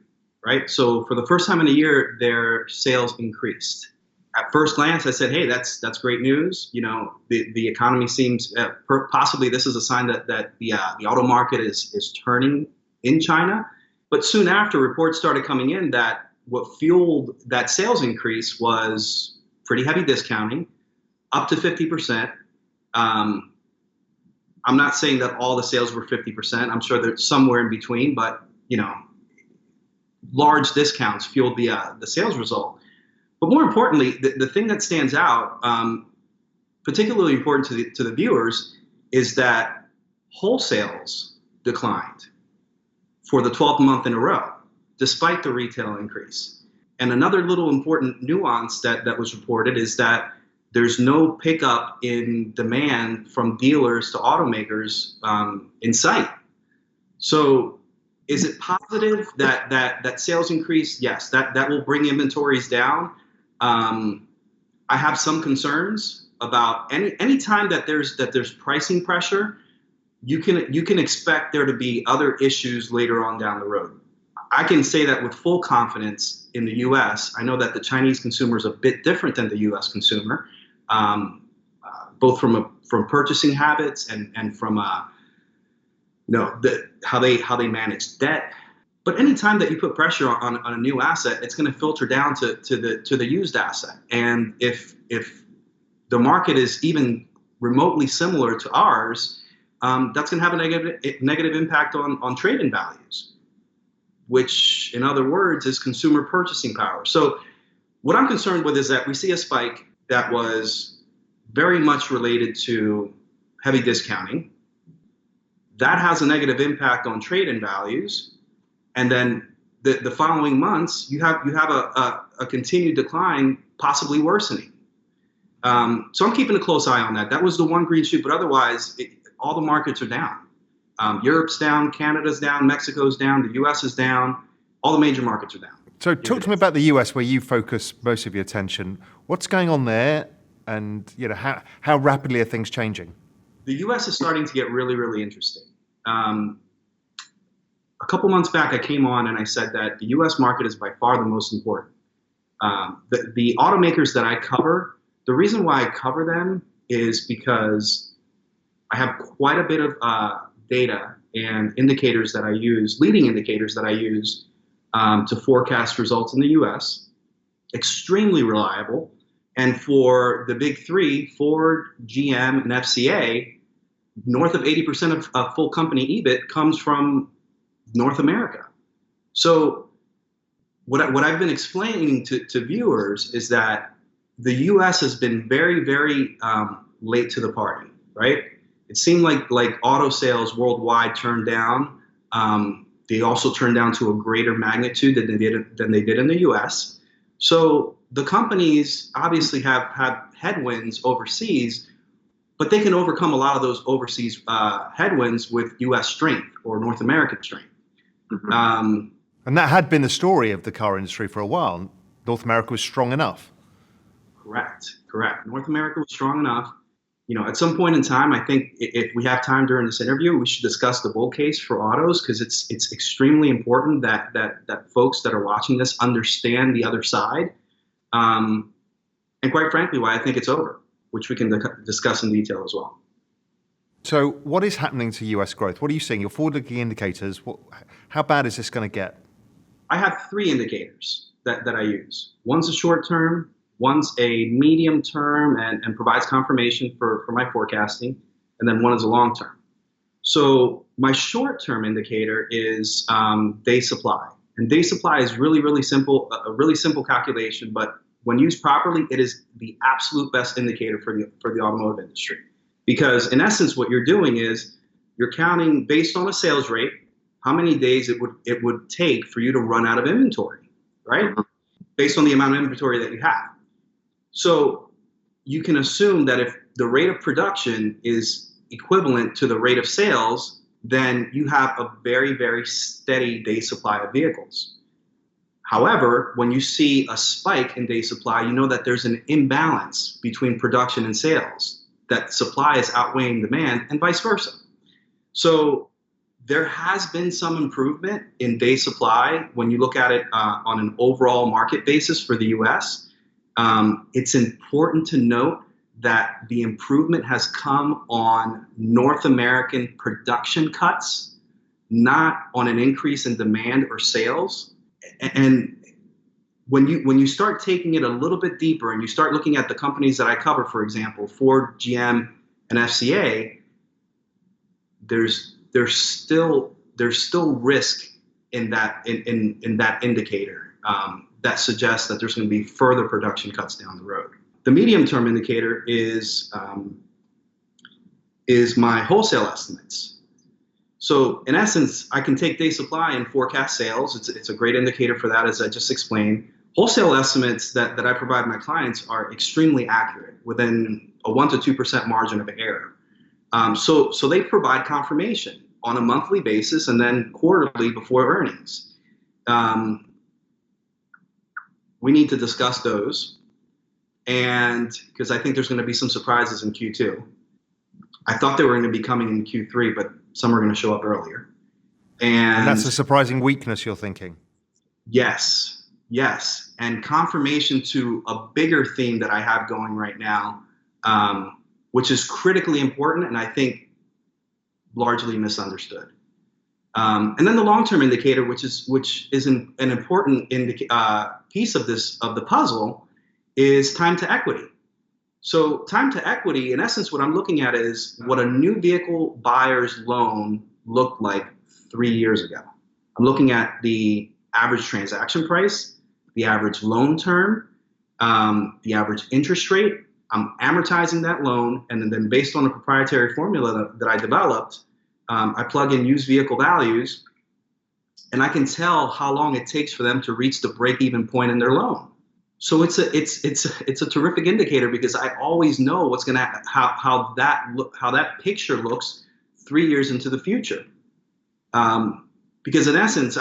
D: right? So for the first time in a year, their sales increased. At first glance, I said, hey, that's great news. The economy seems, possibly this is a sign that the auto market is turning in China. But soon after, reports started coming in that what fueled that sales increase was pretty heavy discounting, up to 50%. I'm not saying that all the sales were 50%. I'm sure they're somewhere in between, but large discounts fueled the sales result. But more importantly, the thing that stands out, particularly important to the viewers, is that wholesales declined for the 12th month in a row, despite the retail increase. And another little important nuance that was reported is that there's no pickup in demand from dealers to automakers in sight. So is it positive that sales increase? Yes, that will bring inventories down. I have some concerns about any time that there's pricing pressure. You can expect there to be other issues later on down the road. I can say that with full confidence in the U.S. I know that the Chinese consumer is a bit different than the U.S. consumer, both from purchasing habits and from how they manage debt. But anytime that you put pressure on a new asset, it's going to filter down to the used asset. And if the market is even remotely similar to ours, that's going to have a negative impact on trade-in values, which in other words is consumer purchasing power. So what I'm concerned with is that we see a spike that was very much related to heavy discounting. That has a negative impact on trade-in values. And then the following months, you have a continued decline, possibly worsening. So I'm keeping a close eye on that. That was the one green shoot, but otherwise, all the markets are down. Europe's down, Canada's down, Mexico's down, the U.S. is down. All the major markets are down.
A: So talk to me about the U.S., where you focus most of your attention. What's going on there, and how rapidly are things changing?
D: The U.S. is starting to get really, really interesting. A couple months back, I came on and I said that the U.S. market is by far the most important. The automakers that I cover, the reason why I cover them is because I have quite a bit of data and indicators that I use, leading indicators that I use to forecast results in the U.S. Extremely reliable. And for the big three, Ford, GM, and FCA, north of 80% of full company EBIT comes from North America. So what I've been explaining to viewers is that the U.S. has been very, very late to the party, right? It seemed like auto sales worldwide turned down. They also turned down to a greater magnitude than they did in the U.S. So the companies obviously have headwinds overseas, but they can overcome a lot of those overseas headwinds with U.S. strength or North American strength.
A: Mm-hmm. And that had been the story of the car industry for a while. North America was strong enough.
D: Correct. North America was strong enough. At some point in time, I think if we have time during this interview, we should discuss the bull case for autos, because it's extremely important that folks that are watching this understand the other side. And quite frankly, why I think it's over, which we can discuss in detail as well.
A: So what is happening to U.S. growth? What are you seeing? Your forward-looking indicators, how bad is this going to get?
D: I have three indicators that I use. One's a short term, one's a medium term and provides confirmation for my forecasting, and then one is a long term. So my short term indicator is day supply. And day supply is really, really simple, a really simple calculation, but when used properly, it is the absolute best indicator for the automotive industry. Because in essence, what you're doing is you're counting based on a sales rate, how many days it would take for you to run out of inventory, right? Based on the amount of inventory that you have. So you can assume that if the rate of production is equivalent to the rate of sales, then you have a very, very steady day supply of vehicles. However, when you see a spike in day supply, you know that there's an imbalance between production and sales, that supply is outweighing demand and vice versa. So there has been some improvement in day supply when you look at it on an overall market basis for the U.S. It's important to note that the improvement has come on North American production cuts, not on an increase in demand or sales. And when you start taking it a little bit deeper and you start looking at the companies that I cover, for example, Ford, GM, and FCA, there's still risk in that indicator that suggests that there's going to be further production cuts down the road. The medium-term indicator is my wholesale estimates. So in essence, I can take day supply and forecast sales. It's a great indicator for that, as I just explained. Wholesale estimates that I provide my clients are extremely accurate, within a 1% to 2% margin of error. So they provide confirmation on a monthly basis and then quarterly before earnings. We need to discuss those, and because I think there's going to be some surprises in Q2. I thought they were going to be coming in Q3, but some are going to show up earlier.
A: And that's a surprising weakness, you're thinking?
D: Yes, and confirmation to a bigger theme that I have going right now, which is critically important and I think largely misunderstood. And then the long-term indicator, which is an important piece of the puzzle, is time to equity. So time to equity, in essence, what I'm looking at is what a new vehicle buyer's loan looked like 3 years ago. I'm looking at the average transaction price, the average loan term, the average interest rate. I'm amortizing that loan, and then based on a proprietary formula that I developed, I plug in used vehicle values, and I can tell how long it takes for them to reach the break-even point in their loan. So it's a terrific indicator, because I always know what's going to how that picture looks 3 years into the future. Because in essence,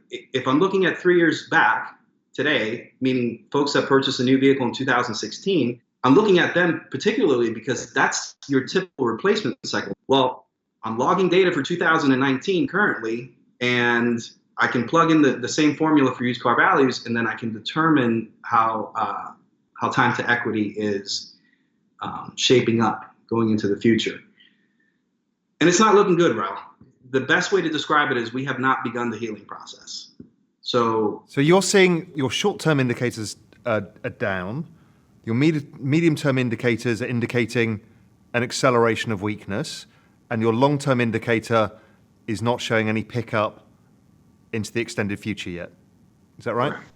D: if I'm looking at 3 years back today, meaning folks that purchased a new vehicle in 2016, I'm looking at them particularly because that's your typical replacement cycle. Well, I'm logging data for 2019 currently, and I can plug in the same formula for used car values, and then I can determine how time to equity is shaping up going into the future. And it's not looking good, Raoul. The best way to describe it is we have not begun the healing process. So
A: you're seeing your short-term indicators are down, your medium-term indicators are indicating an acceleration of weakness, and your long-term indicator is not showing any pickup into the extended future yet. Is that right?
D: Correct.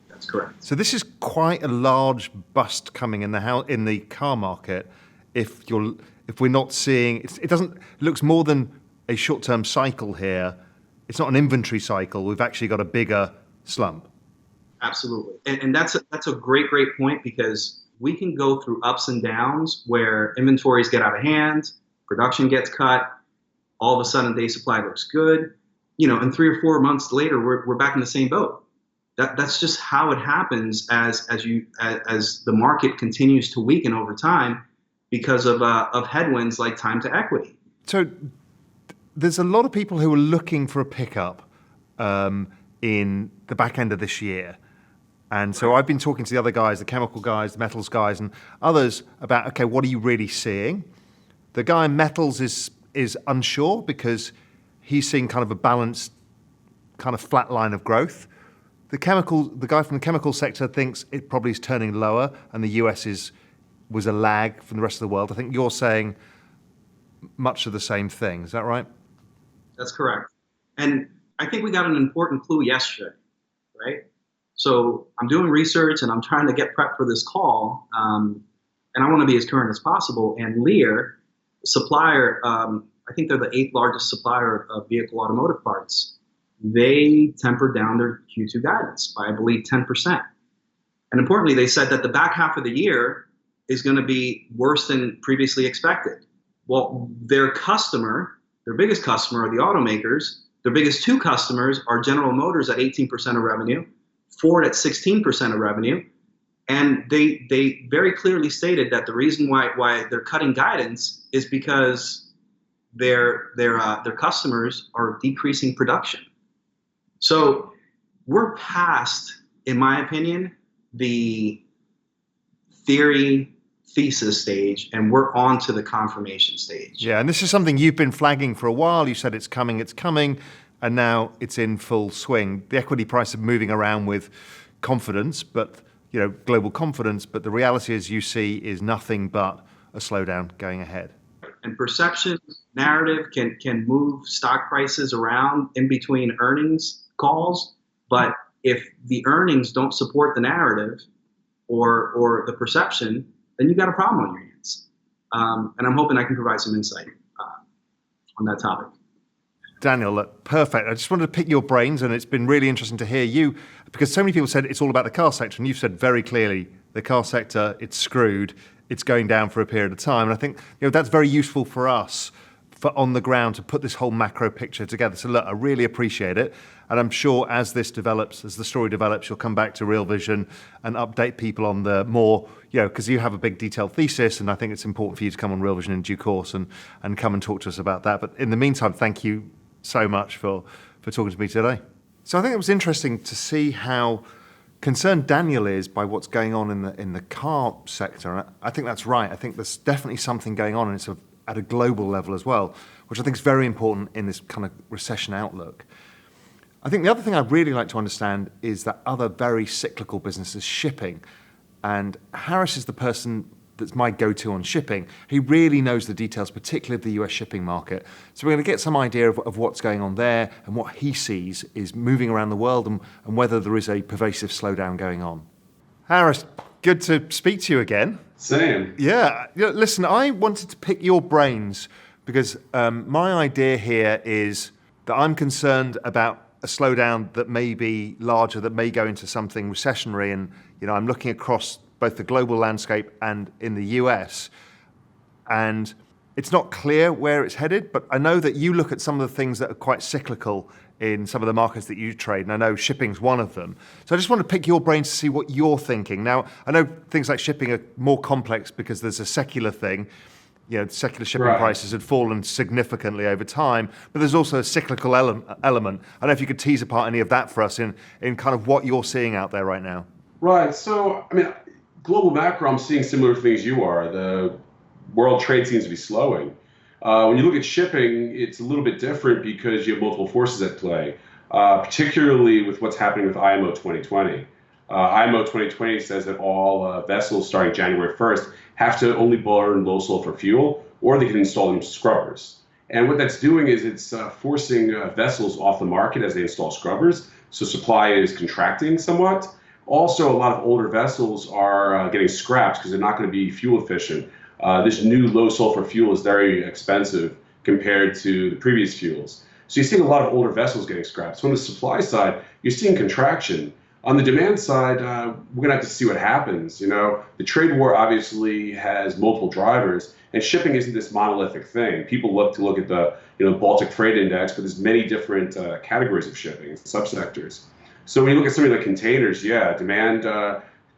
D: That's correct.
A: So this is quite a large bust coming in the car market. If we're not seeing, it looks more than a short-term cycle here. It's not an inventory cycle. We've actually got a bigger slump.
D: Absolutely, and that's a great point, because we can go through ups and downs where inventories get out of hand, production gets cut, all of a sudden day supply looks good. And 3 or 4 months later, we're back in the same boat. That's just how it happens as the market continues to weaken over time because of headwinds like time to equity.
A: So there's a lot of people who are looking for a pickup in the back end of this year. And so I've been talking to the other guys, the chemical guys, the metals guys, and others about, okay, what are you really seeing? The guy in metals is unsure because he's seeing kind of a balanced, kind of flat line of growth. The guy from the chemical sector thinks it probably is turning lower, and the US was a lag from the rest of the world. I think you're saying much of the same thing. Is that right?
D: That's correct. And I think we got an important clue yesterday, right? So I'm doing research and I'm trying to get prepped for this call, and I want to be as current as possible. And Lear, supplier, I think they're the 8th largest supplier of vehicle automotive parts. They tempered down their Q2 guidance by, I believe, 10%. And importantly, they said that the back half of the year is going to be worse than previously expected. Well, their biggest customer are the automakers. Their biggest 2 customers are General Motors at 18% of revenue, Ford at 16% of revenue. And they very clearly stated that the reason why they're cutting guidance is because their customers are decreasing production. So we're past, in my opinion, the thesis stage, and we're on to the confirmation stage.
A: Yeah, and this is something you've been flagging for a while. You said it's coming, and now it's in full swing. The equity price is moving around with confidence, but global confidence, but the reality, as you see, is nothing but a slowdown going ahead.
D: And perception, narrative can move stock prices around in between earnings calls, but if the earnings don't support the narrative or the perception, then you got a problem on your hands. And I'm hoping I can provide some insight on that topic.
A: Daniel, look, perfect. I just wanted to pick your brains, and it's been really interesting to hear you, because so many people said it's all about the car sector, and you've said very clearly the car sector, it's screwed, it's going down for a period of time. And I think that's very useful for us for on the ground to put this whole macro picture together. So look, I really appreciate it. And I'm sure as this develops, as the story develops, you'll come back to Real Vision and update people on the more, because you have a big detailed thesis, and I think it's important for you to come on Real Vision in due course and come and talk to us about that. But in the meantime, thank you so much for talking to me today. So I think it was interesting to see how concerned Daniel is by what's going on in the car sector. I think that's right. I think there's definitely something going on, and it's at a global level as well, which I think is very important in this kind of recession outlook. I think the other thing I'd really like to understand is that other very cyclical business is shipping. And Harris is the person that's my go-to on shipping. He really knows the details, particularly of the US shipping market. So we're going to get some idea of what's going on there and what he sees is moving around the world and whether there is a pervasive slowdown going on. Harris, good to speak to you again.
E: Same.
A: Yeah. Listen, I wanted to pick your brains because my idea here is that I'm concerned about a slowdown that may be larger, that may go into something recessionary. And, I'm looking across both the global landscape and in the US. And it's not clear where it's headed, but I know that you look at some of the things that are quite cyclical in some of the markets that you trade, and I know shipping's one of them. So I just want to pick your brains to see what you're thinking. Now, I know things like shipping are more complex because there's a secular thing. Secular shipping prices had fallen significantly over time, but there's also a cyclical element. I don't know if you could tease apart any of that for us in kind of what you're seeing out there right now.
E: Right. So, global macro, I'm seeing similar things you are. The world trade seems to be slowing. When you look at shipping, it's a little bit different because you have multiple forces at play, particularly with what's happening with IMO 2020. IMO 2020 says that all vessels starting January 1st have to only burn low sulfur fuel, or they can install them scrubbers. And what that's doing is it's forcing vessels off the market as they install scrubbers. So supply is contracting somewhat. Also, a lot of older vessels are getting scrapped because they're not going to be fuel efficient. This new low sulfur fuel is very expensive compared to the previous fuels. So you're seeing a lot of older vessels getting scrapped. So on the supply side, you're seeing contraction. On the demand side, we're going to have to see what happens. The trade war obviously has multiple drivers, and shipping isn't this monolithic thing. People look at the Baltic Freight Index, but there's many different categories of shipping, subsectors. So when you look at something like containers, demand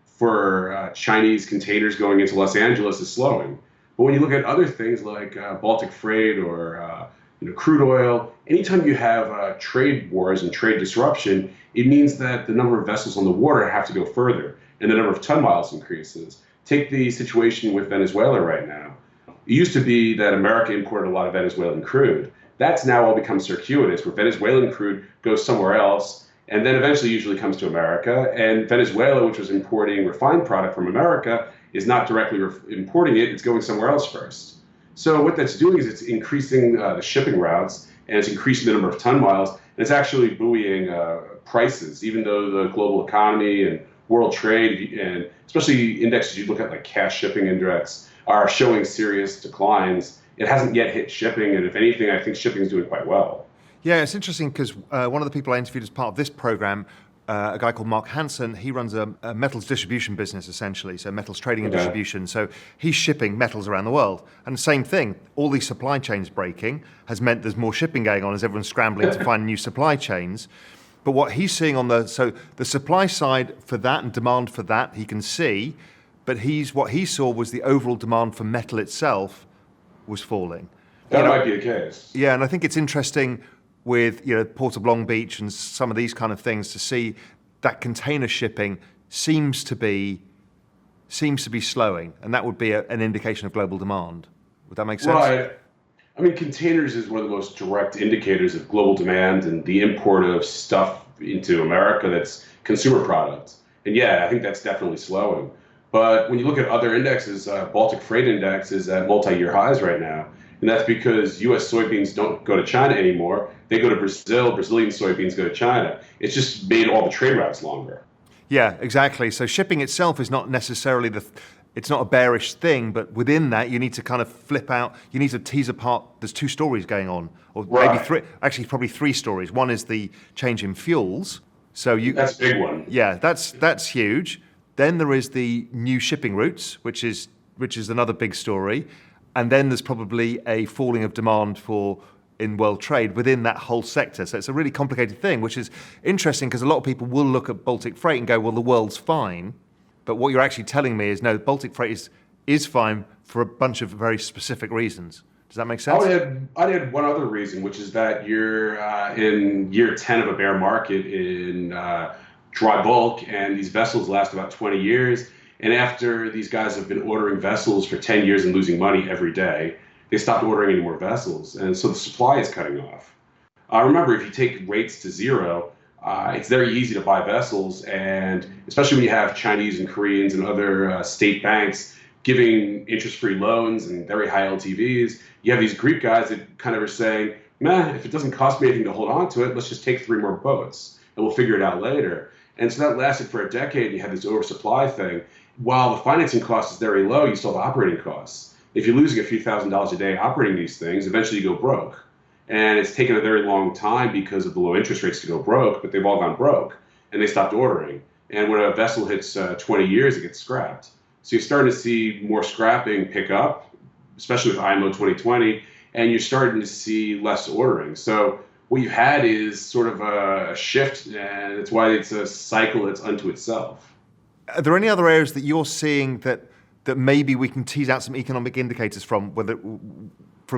E: for Chinese containers going into Los Angeles is slowing. But when you look at other things like Baltic freight or crude oil, anytime you have trade wars and trade disruption, it means that the number of vessels on the water have to go further, and the number of ton miles increases. Take the situation with Venezuela right now. It used to be that America imported a lot of Venezuelan crude. That's now all become circuitous, where Venezuelan crude goes somewhere else, and then eventually usually comes to America. And Venezuela, which was importing refined product from America, is not directly importing it, it's going somewhere else first. So what that's doing is it's increasing the shipping routes, and it's increasing the number of ton miles, and it's actually buoying prices, even though the global economy and world trade, and especially indexes you look at like cash shipping index, are showing serious declines. It hasn't yet hit shipping, and if anything, I think shipping is doing quite well.
A: Yeah, it's interesting because one of the people I interviewed as part of this program, a guy called Mark Hansen, he runs a metals distribution business essentially, so metals trading and distribution. So he's shipping metals around the world. And the same thing, all these supply chains breaking has meant there's more shipping going on as everyone's scrambling to find new supply chains. But what he's seeing on the supply side for that and demand for that, he can see, but what he saw was the overall demand for metal itself was falling.
E: That might be the case.
A: Yeah, and I think it's interesting with Port of Long Beach and some of these kind of things to see that container shipping seems to be slowing, and that would be an indication of global demand. Would that make sense?
E: Right. Containers is one of the most direct indicators of global demand and the import of stuff into America that's consumer products. And I think that's definitely slowing. But when you look at other indexes, Baltic Freight Index is at multi-year highs right now. And that's because U.S. soybeans don't go to China anymore. They go to Brazil. Brazilian soybeans go to China. It's just made all the trade routes longer.
A: Yeah, exactly. So shipping itself is not necessarily it's not a bearish thing, but within that, you need to kind of flip out, you need to tease apart, there's two stories going on, or maybe three, actually probably three stories. One is the change in fuels. So
E: that's a big one.
A: Yeah, that's huge. Then there is the new shipping routes, which is another big story. And then there's probably a falling of demand in world trade within that whole sector. So it's a really complicated thing, which is interesting because a lot of people will look at Baltic freight and go, well, the world's fine. But what you're actually telling me is, no, Baltic freight is fine for a bunch of very specific reasons. Does that make sense?
E: I'd add one other reason, which is that you're in year 10 of a bear market in dry bulk, and these vessels last about 20 years. And after these guys have been ordering vessels for 10 years and losing money every day, they stopped ordering any more vessels. And so the supply is cutting off. Remember, if you take rates to zero, it's very easy to buy vessels, and especially when you have Chinese and Koreans and other state banks giving interest-free loans and very high LTVs, you have these Greek guys that kind of are saying, meh, if it doesn't cost me anything to hold on to it, let's just take 3 more boats and we'll figure it out later. And so that lasted for a decade, and you had this oversupply thing. While the financing cost is very low, you still have operating costs. If you're losing a few $1,000s a day operating these things, eventually you go broke. And it's taken a very long time because of the low interest rates to go broke, but they've all gone broke, and they stopped ordering. And when a vessel hits 20 years, it gets scrapped. So you're starting to see more scrapping pick up, especially with IMO 2020, and you're starting to see less ordering. So what you've had is sort of a shift, and that's why it's a cycle that's unto itself.
A: Are there any other areas that you're seeing that maybe we can tease out some economic indicators from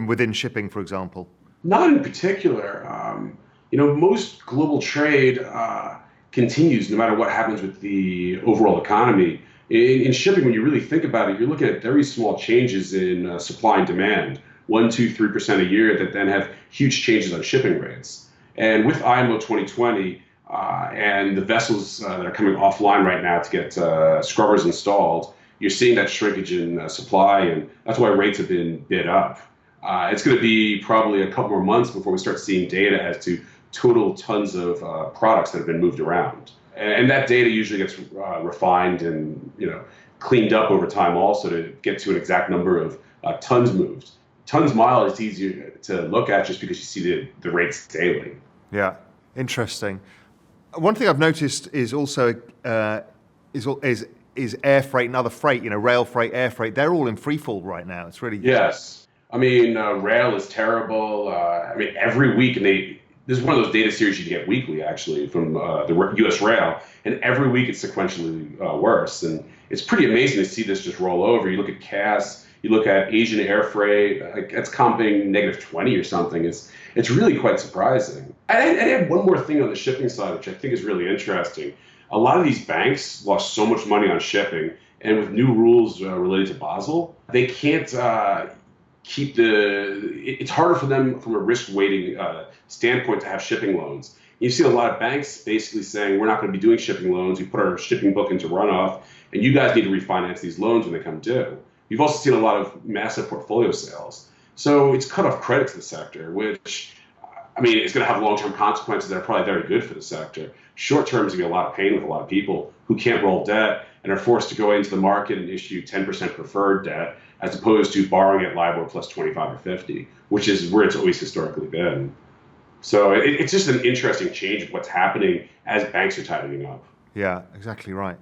A: within shipping, for example?
E: Not in particular. Most global trade continues no matter what happens with the overall economy. In shipping, when you really think about it, you're looking at very small changes in supply and demand, 1%, 2%, 3% a year that then have huge changes on shipping rates. And with IMO 2020 and the vessels that are coming offline right now to get scrubbers installed, you're seeing that shrinkage in supply, and that's why rates have been bid up. It's going to be probably a couple more months before we start seeing data as to total tons of products that have been moved around. And that data usually gets refined and cleaned up over time also to get to an exact number of tons moved. Tons mile is easier to look at just because you see the rates daily.
A: Yeah, interesting. One thing I've noticed is also is air freight and other freight, rail freight, air freight. They're all in free fall right now. It's really...
E: Yes. I mean, rail is terrible. Every week, and this is one of those data series you get weekly, actually, from the U.S. Rail, and every week it's sequentially worse. And it's pretty amazing to see this just roll over. You look at CAS, you look at Asian air freight, it's comping -20 or something. It's really quite surprising. I'd add one more thing on the shipping side, which I think is really interesting. A lot of these banks lost so much money on shipping, and with new rules related to Basel, they can't it's harder for them from a risk weighting standpoint to have shipping loans. You see a lot of banks basically saying, we're not going to be doing shipping loans. We put our shipping book into runoff, and you guys need to refinance these loans when they come due. You've also seen a lot of massive portfolio sales. So it's cut off credit to the sector, which, it's going to have long-term consequences that are probably very good for the sector. Short-term is going to be a lot of pain with a lot of people who can't roll debt and are forced to go into the market and issue 10% preferred debt, as opposed to borrowing at LIBOR plus 25 or 50, which is where it's always historically been. So it's just an interesting change of what's happening as banks are tightening up.
A: Yeah, exactly right.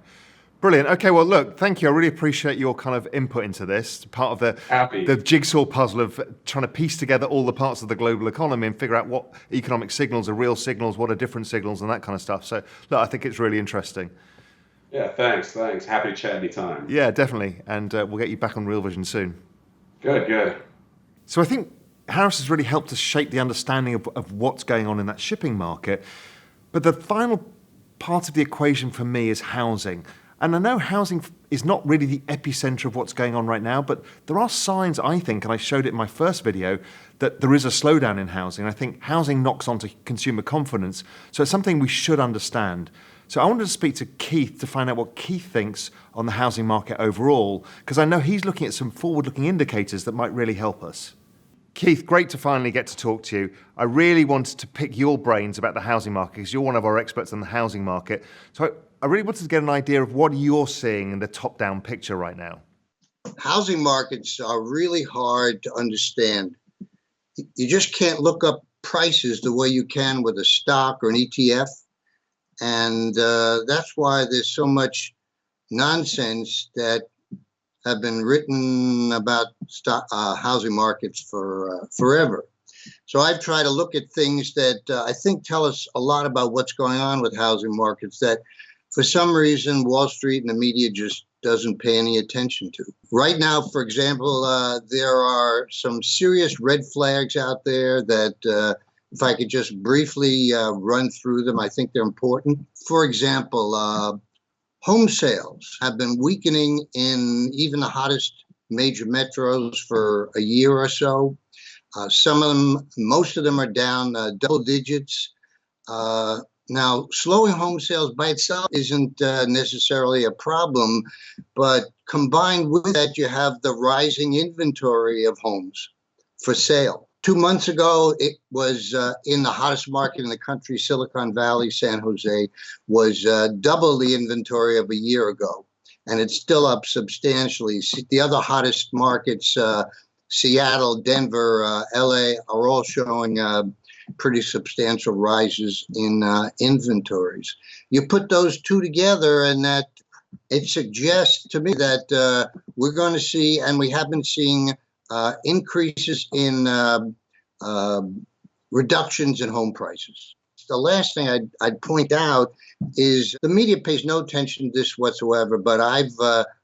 A: Brilliant. Okay, well, look, thank you. I really appreciate your kind of input into this, part of the jigsaw puzzle of trying to piece together all the parts of the global economy and figure out what economic signals are real signals, what are different signals, and that kind of stuff. So, look, I think it's really interesting.
E: Yeah, thanks. Happy to chat anytime.
A: Yeah, definitely. And we'll get you back on Real Vision soon.
E: Good.
A: So I think Harris has really helped us shape the understanding of what's going on in that shipping market. But the final part of the equation for me is housing. And I know housing is not really the epicenter of what's going on right now, but there are signs, I think, and I showed it in my first video, that there is a slowdown in housing. I think housing knocks onto consumer confidence. So it's something we should understand. So I wanted to speak to Keith to find out what Keith thinks on the housing market overall, because I know he's looking at some forward-looking indicators that might really help us. Keith, great to finally get to talk to you. I really wanted to pick your brains about the housing market, because you're one of our experts on the housing market. So I really wanted to get an idea of what you're seeing in the top-down picture right now.
F: housing markets are really hard to understand. You just can't look up prices the way you can with a stock or an ETF. And that's why there's so much nonsense that have been written about housing markets for forever. So I've tried to look at things that I think tell us a lot about what's going on with housing markets that for some reason Wall Street and the media just doesn't pay any attention to. Right now, for example, there are some serious red flags out there that if I could just briefly run through them, I think they're important. For example, home sales have been weakening in even the hottest major metros for a year or so. Some of them, most of them are down double digits. Now, slowing home sales by itself isn't necessarily a problem, but combined with that, you have the rising inventory of homes for sale. 2 months ago, it was in the hottest market in the country, Silicon Valley, San Jose, was double the inventory of a year ago, and it's still up substantially. The other hottest markets, Seattle, Denver, LA, are all showing pretty substantial rises in inventories. You put those two together, and that it suggests to me that we're going to see, and we have been seeing, increases in reductions in home prices. The last thing I'd point out is the media pays no attention to this whatsoever, but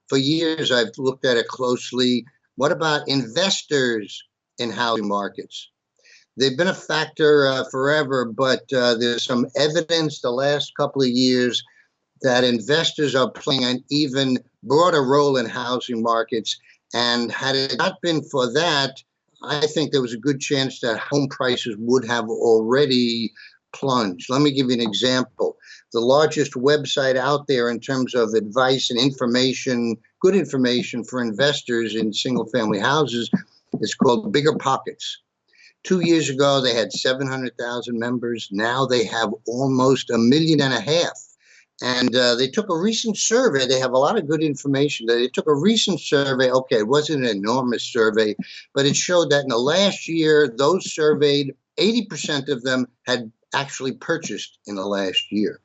F: for years I've looked at it closely. What about investors in housing markets? They've been a factor forever, but there's some evidence the last couple of years that investors are playing an even broader role in housing markets. And had it not been for that, I think there was a good chance that home prices would have already plunged. Let me give you an example. The largest website out there in terms of advice and information, good information for investors in single-family houses, is called Bigger Pockets. 2 years ago, they had 700,000 members. Now they have almost 1.5 million. And they took a recent survey. They have a lot of good information. They took a recent survey. Okay, it wasn't an enormous survey, but it showed that in the last year, those surveyed, 80% of them had actually purchased in the last year.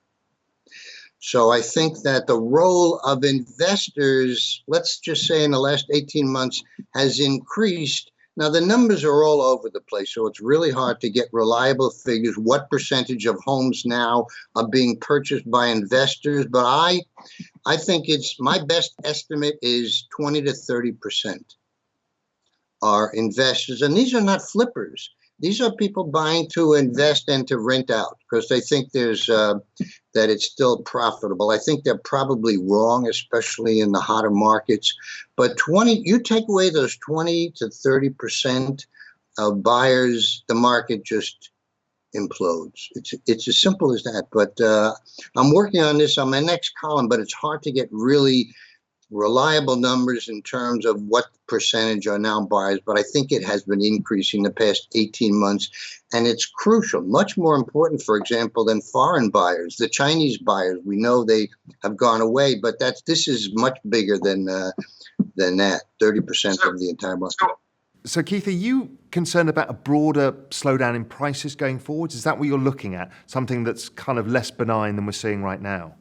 F: So I think that the role of investors, let's just say in the last 18 months, has increased. Now, the numbers are all over the place, so it's really hard to get reliable figures. What percentage of homes now are being purchased by investors? But I think my best estimate is 20 to 30% are investors. And these are not flippers. These are people buying to invest and to rent out because they think that it's still profitable. I think they're probably wrong, especially in the hotter markets. But you take away those 20 to 30% of buyers, the market just implodes. It's as simple as that. But I'm working on this on my next column, but it's hard to get really reliable numbers in terms of what percentage are now buyers, but I think it has been increasing the past 18 months, and it's crucial, much more important, for example, than foreign buyers. The Chinese buyers, we know they have gone away, but this is much bigger than that, 30% of the entire market.
A: So Keith, are you concerned about a broader slowdown in prices going forwards? Is that what you're looking at? Something that's kind of less benign than we're seeing right now?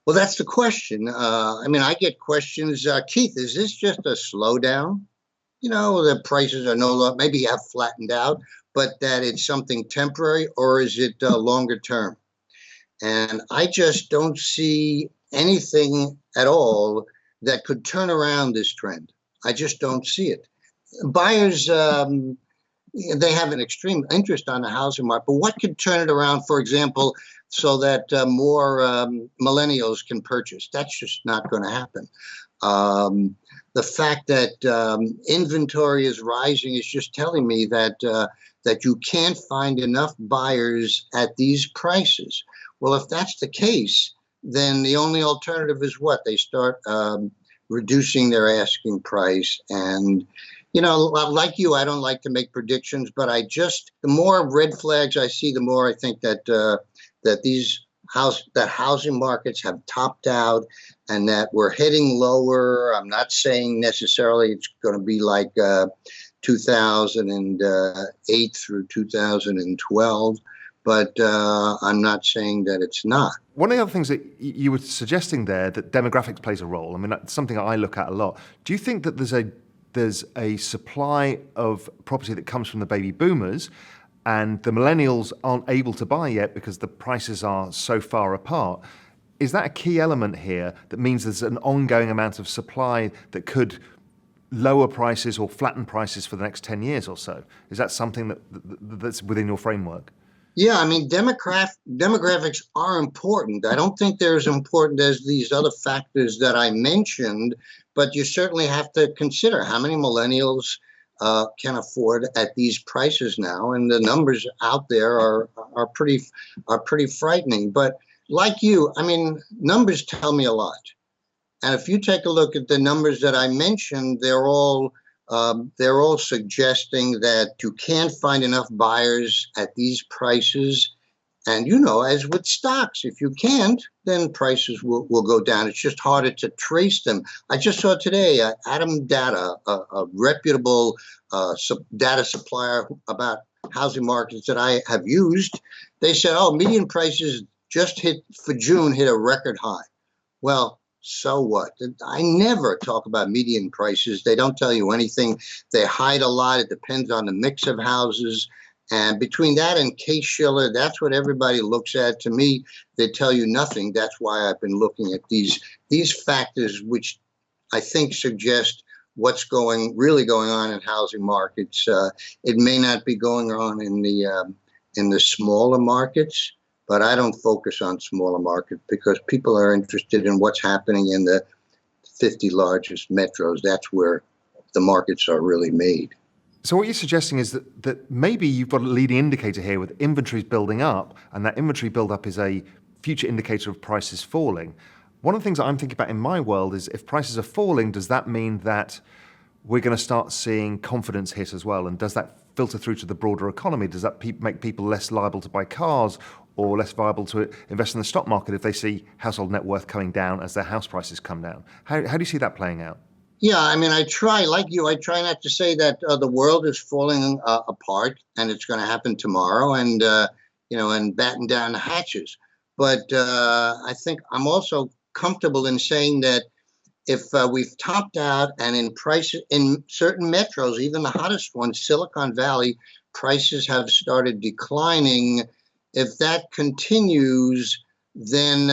F: Well, that's the question. I get questions, Keith, is this just a slowdown? The prices are no longer, maybe have flattened out, but that it's something temporary, or is it longer term? And I just don't see anything at all that could turn around this trend. I just don't see it. Buyers, they have an extreme interest on the housing market, but what could turn it around, for example, so that more millennials can purchase? That's just not going to happen. The fact that inventory is rising is just telling me that you can't find enough buyers at these prices. Well, if that's the case, then the only alternative is what? They start reducing their asking price. And like you, I don't like to make predictions, but the more red flags I see, the more I think that these housing markets have topped out and that we're heading lower. I'm not saying necessarily it's going to be like 2008 through 2012, but I'm not saying that it's not.
A: One of the other things that you were suggesting there, that demographics plays a role. I mean, that's something I look at a lot. Do you think that there's a supply of property that comes from the baby boomers and the millennials aren't able to buy yet because the prices are so far apart? Is that a key element here that means there's an ongoing amount of supply that could lower prices or flatten prices for the next 10 years or so? Is that something that's within your framework?
F: Yeah, I mean, demographics are important. I don't think they're as important as these other factors that I mentioned, but you certainly have to consider how many millennials can afford at these prices now, and the numbers out there are pretty frightening. But like you, I mean, numbers tell me a lot. And if you take a look at the numbers that I mentioned, they're all suggesting that you can't find enough buyers at these prices. And, as with stocks, if you can't, then prices will go down. It's just harder to trace them. I just saw today, Atom Data, a reputable data supplier about housing markets that I have used. They said, median prices just hit a record high. Well, so what? I never talk about median prices. They don't tell you anything. They hide a lot. It depends on the mix of houses. And between that and Case-Shiller, that's what everybody looks at. To me, they tell you nothing. That's why I've been looking at these factors, which I think suggest what's really going on in housing markets. It may not be going on in the smaller markets, but I don't focus on smaller markets because people are interested in what's happening in the 50 largest metros. That's where the markets are really made.
A: So what you're suggesting is that maybe you've got a leading indicator here with inventories building up, and that inventory build-up is a future indicator of prices falling. One of the things that I'm thinking about in my world is if prices are falling, does that mean that we're going to start seeing confidence hit as well? And does that filter through to the broader economy? Does that make people less liable to buy cars or less viable to invest in the stock market if they see household net worth coming down as their house prices come down? How do you see that playing out?
F: Yeah, I mean, I try not to say that the world is falling apart and it's going to happen tomorrow and batten down the hatches. But I think I'm also comfortable in saying that if we've topped out and in prices in certain metros, even the hottest ones, Silicon Valley, prices have started declining. If that continues, then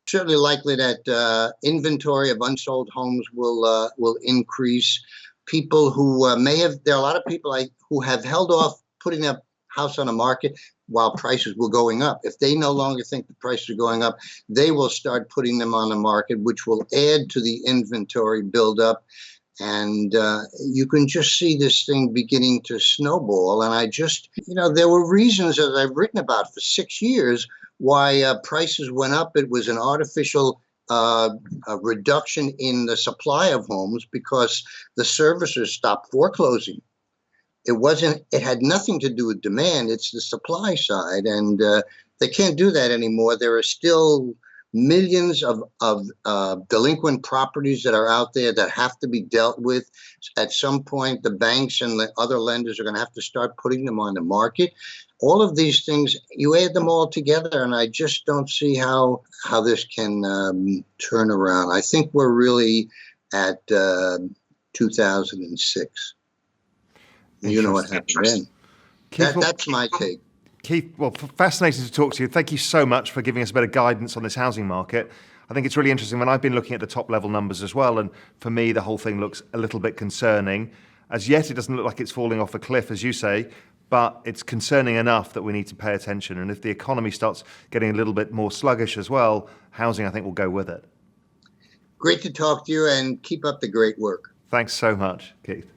F: certainly likely that inventory of unsold homes will increase. People who there are a lot of people who have held off putting their house on the market while prices were going up. If they no longer think the prices are going up, they will start putting them on the market, which will add to the inventory buildup. And you can just see this thing beginning to snowball. And I just, there were reasons, as I've written about for 6 years, why prices went up. It was an artificial reduction in the supply of homes because the servicers stopped foreclosing. It had nothing to do with demand. It's the supply side. And they can't do that anymore. There are still millions of delinquent properties that are out there that have to be dealt with. At some point, the banks and the other lenders are going to have to start putting them on the market. All of these things, you add them all together, and I just don't see how this can turn around. I think we're really at 2006. You know what happened then.
A: Keith,
F: that's my take.
A: Keith, well, fascinating to talk to you. Thank you so much for giving us a bit of guidance on this housing market. I think it's really interesting when I've been looking at the top level numbers as well, and for me, the whole thing looks a little bit concerning. As yet, it doesn't look like it's falling off a cliff, as you say, but it's concerning enough that we need to pay attention. And if the economy starts getting a little bit more sluggish as well, housing, I think, will go with it.
F: Great to talk to you, and keep up the great work.
A: Thanks so much, Keith.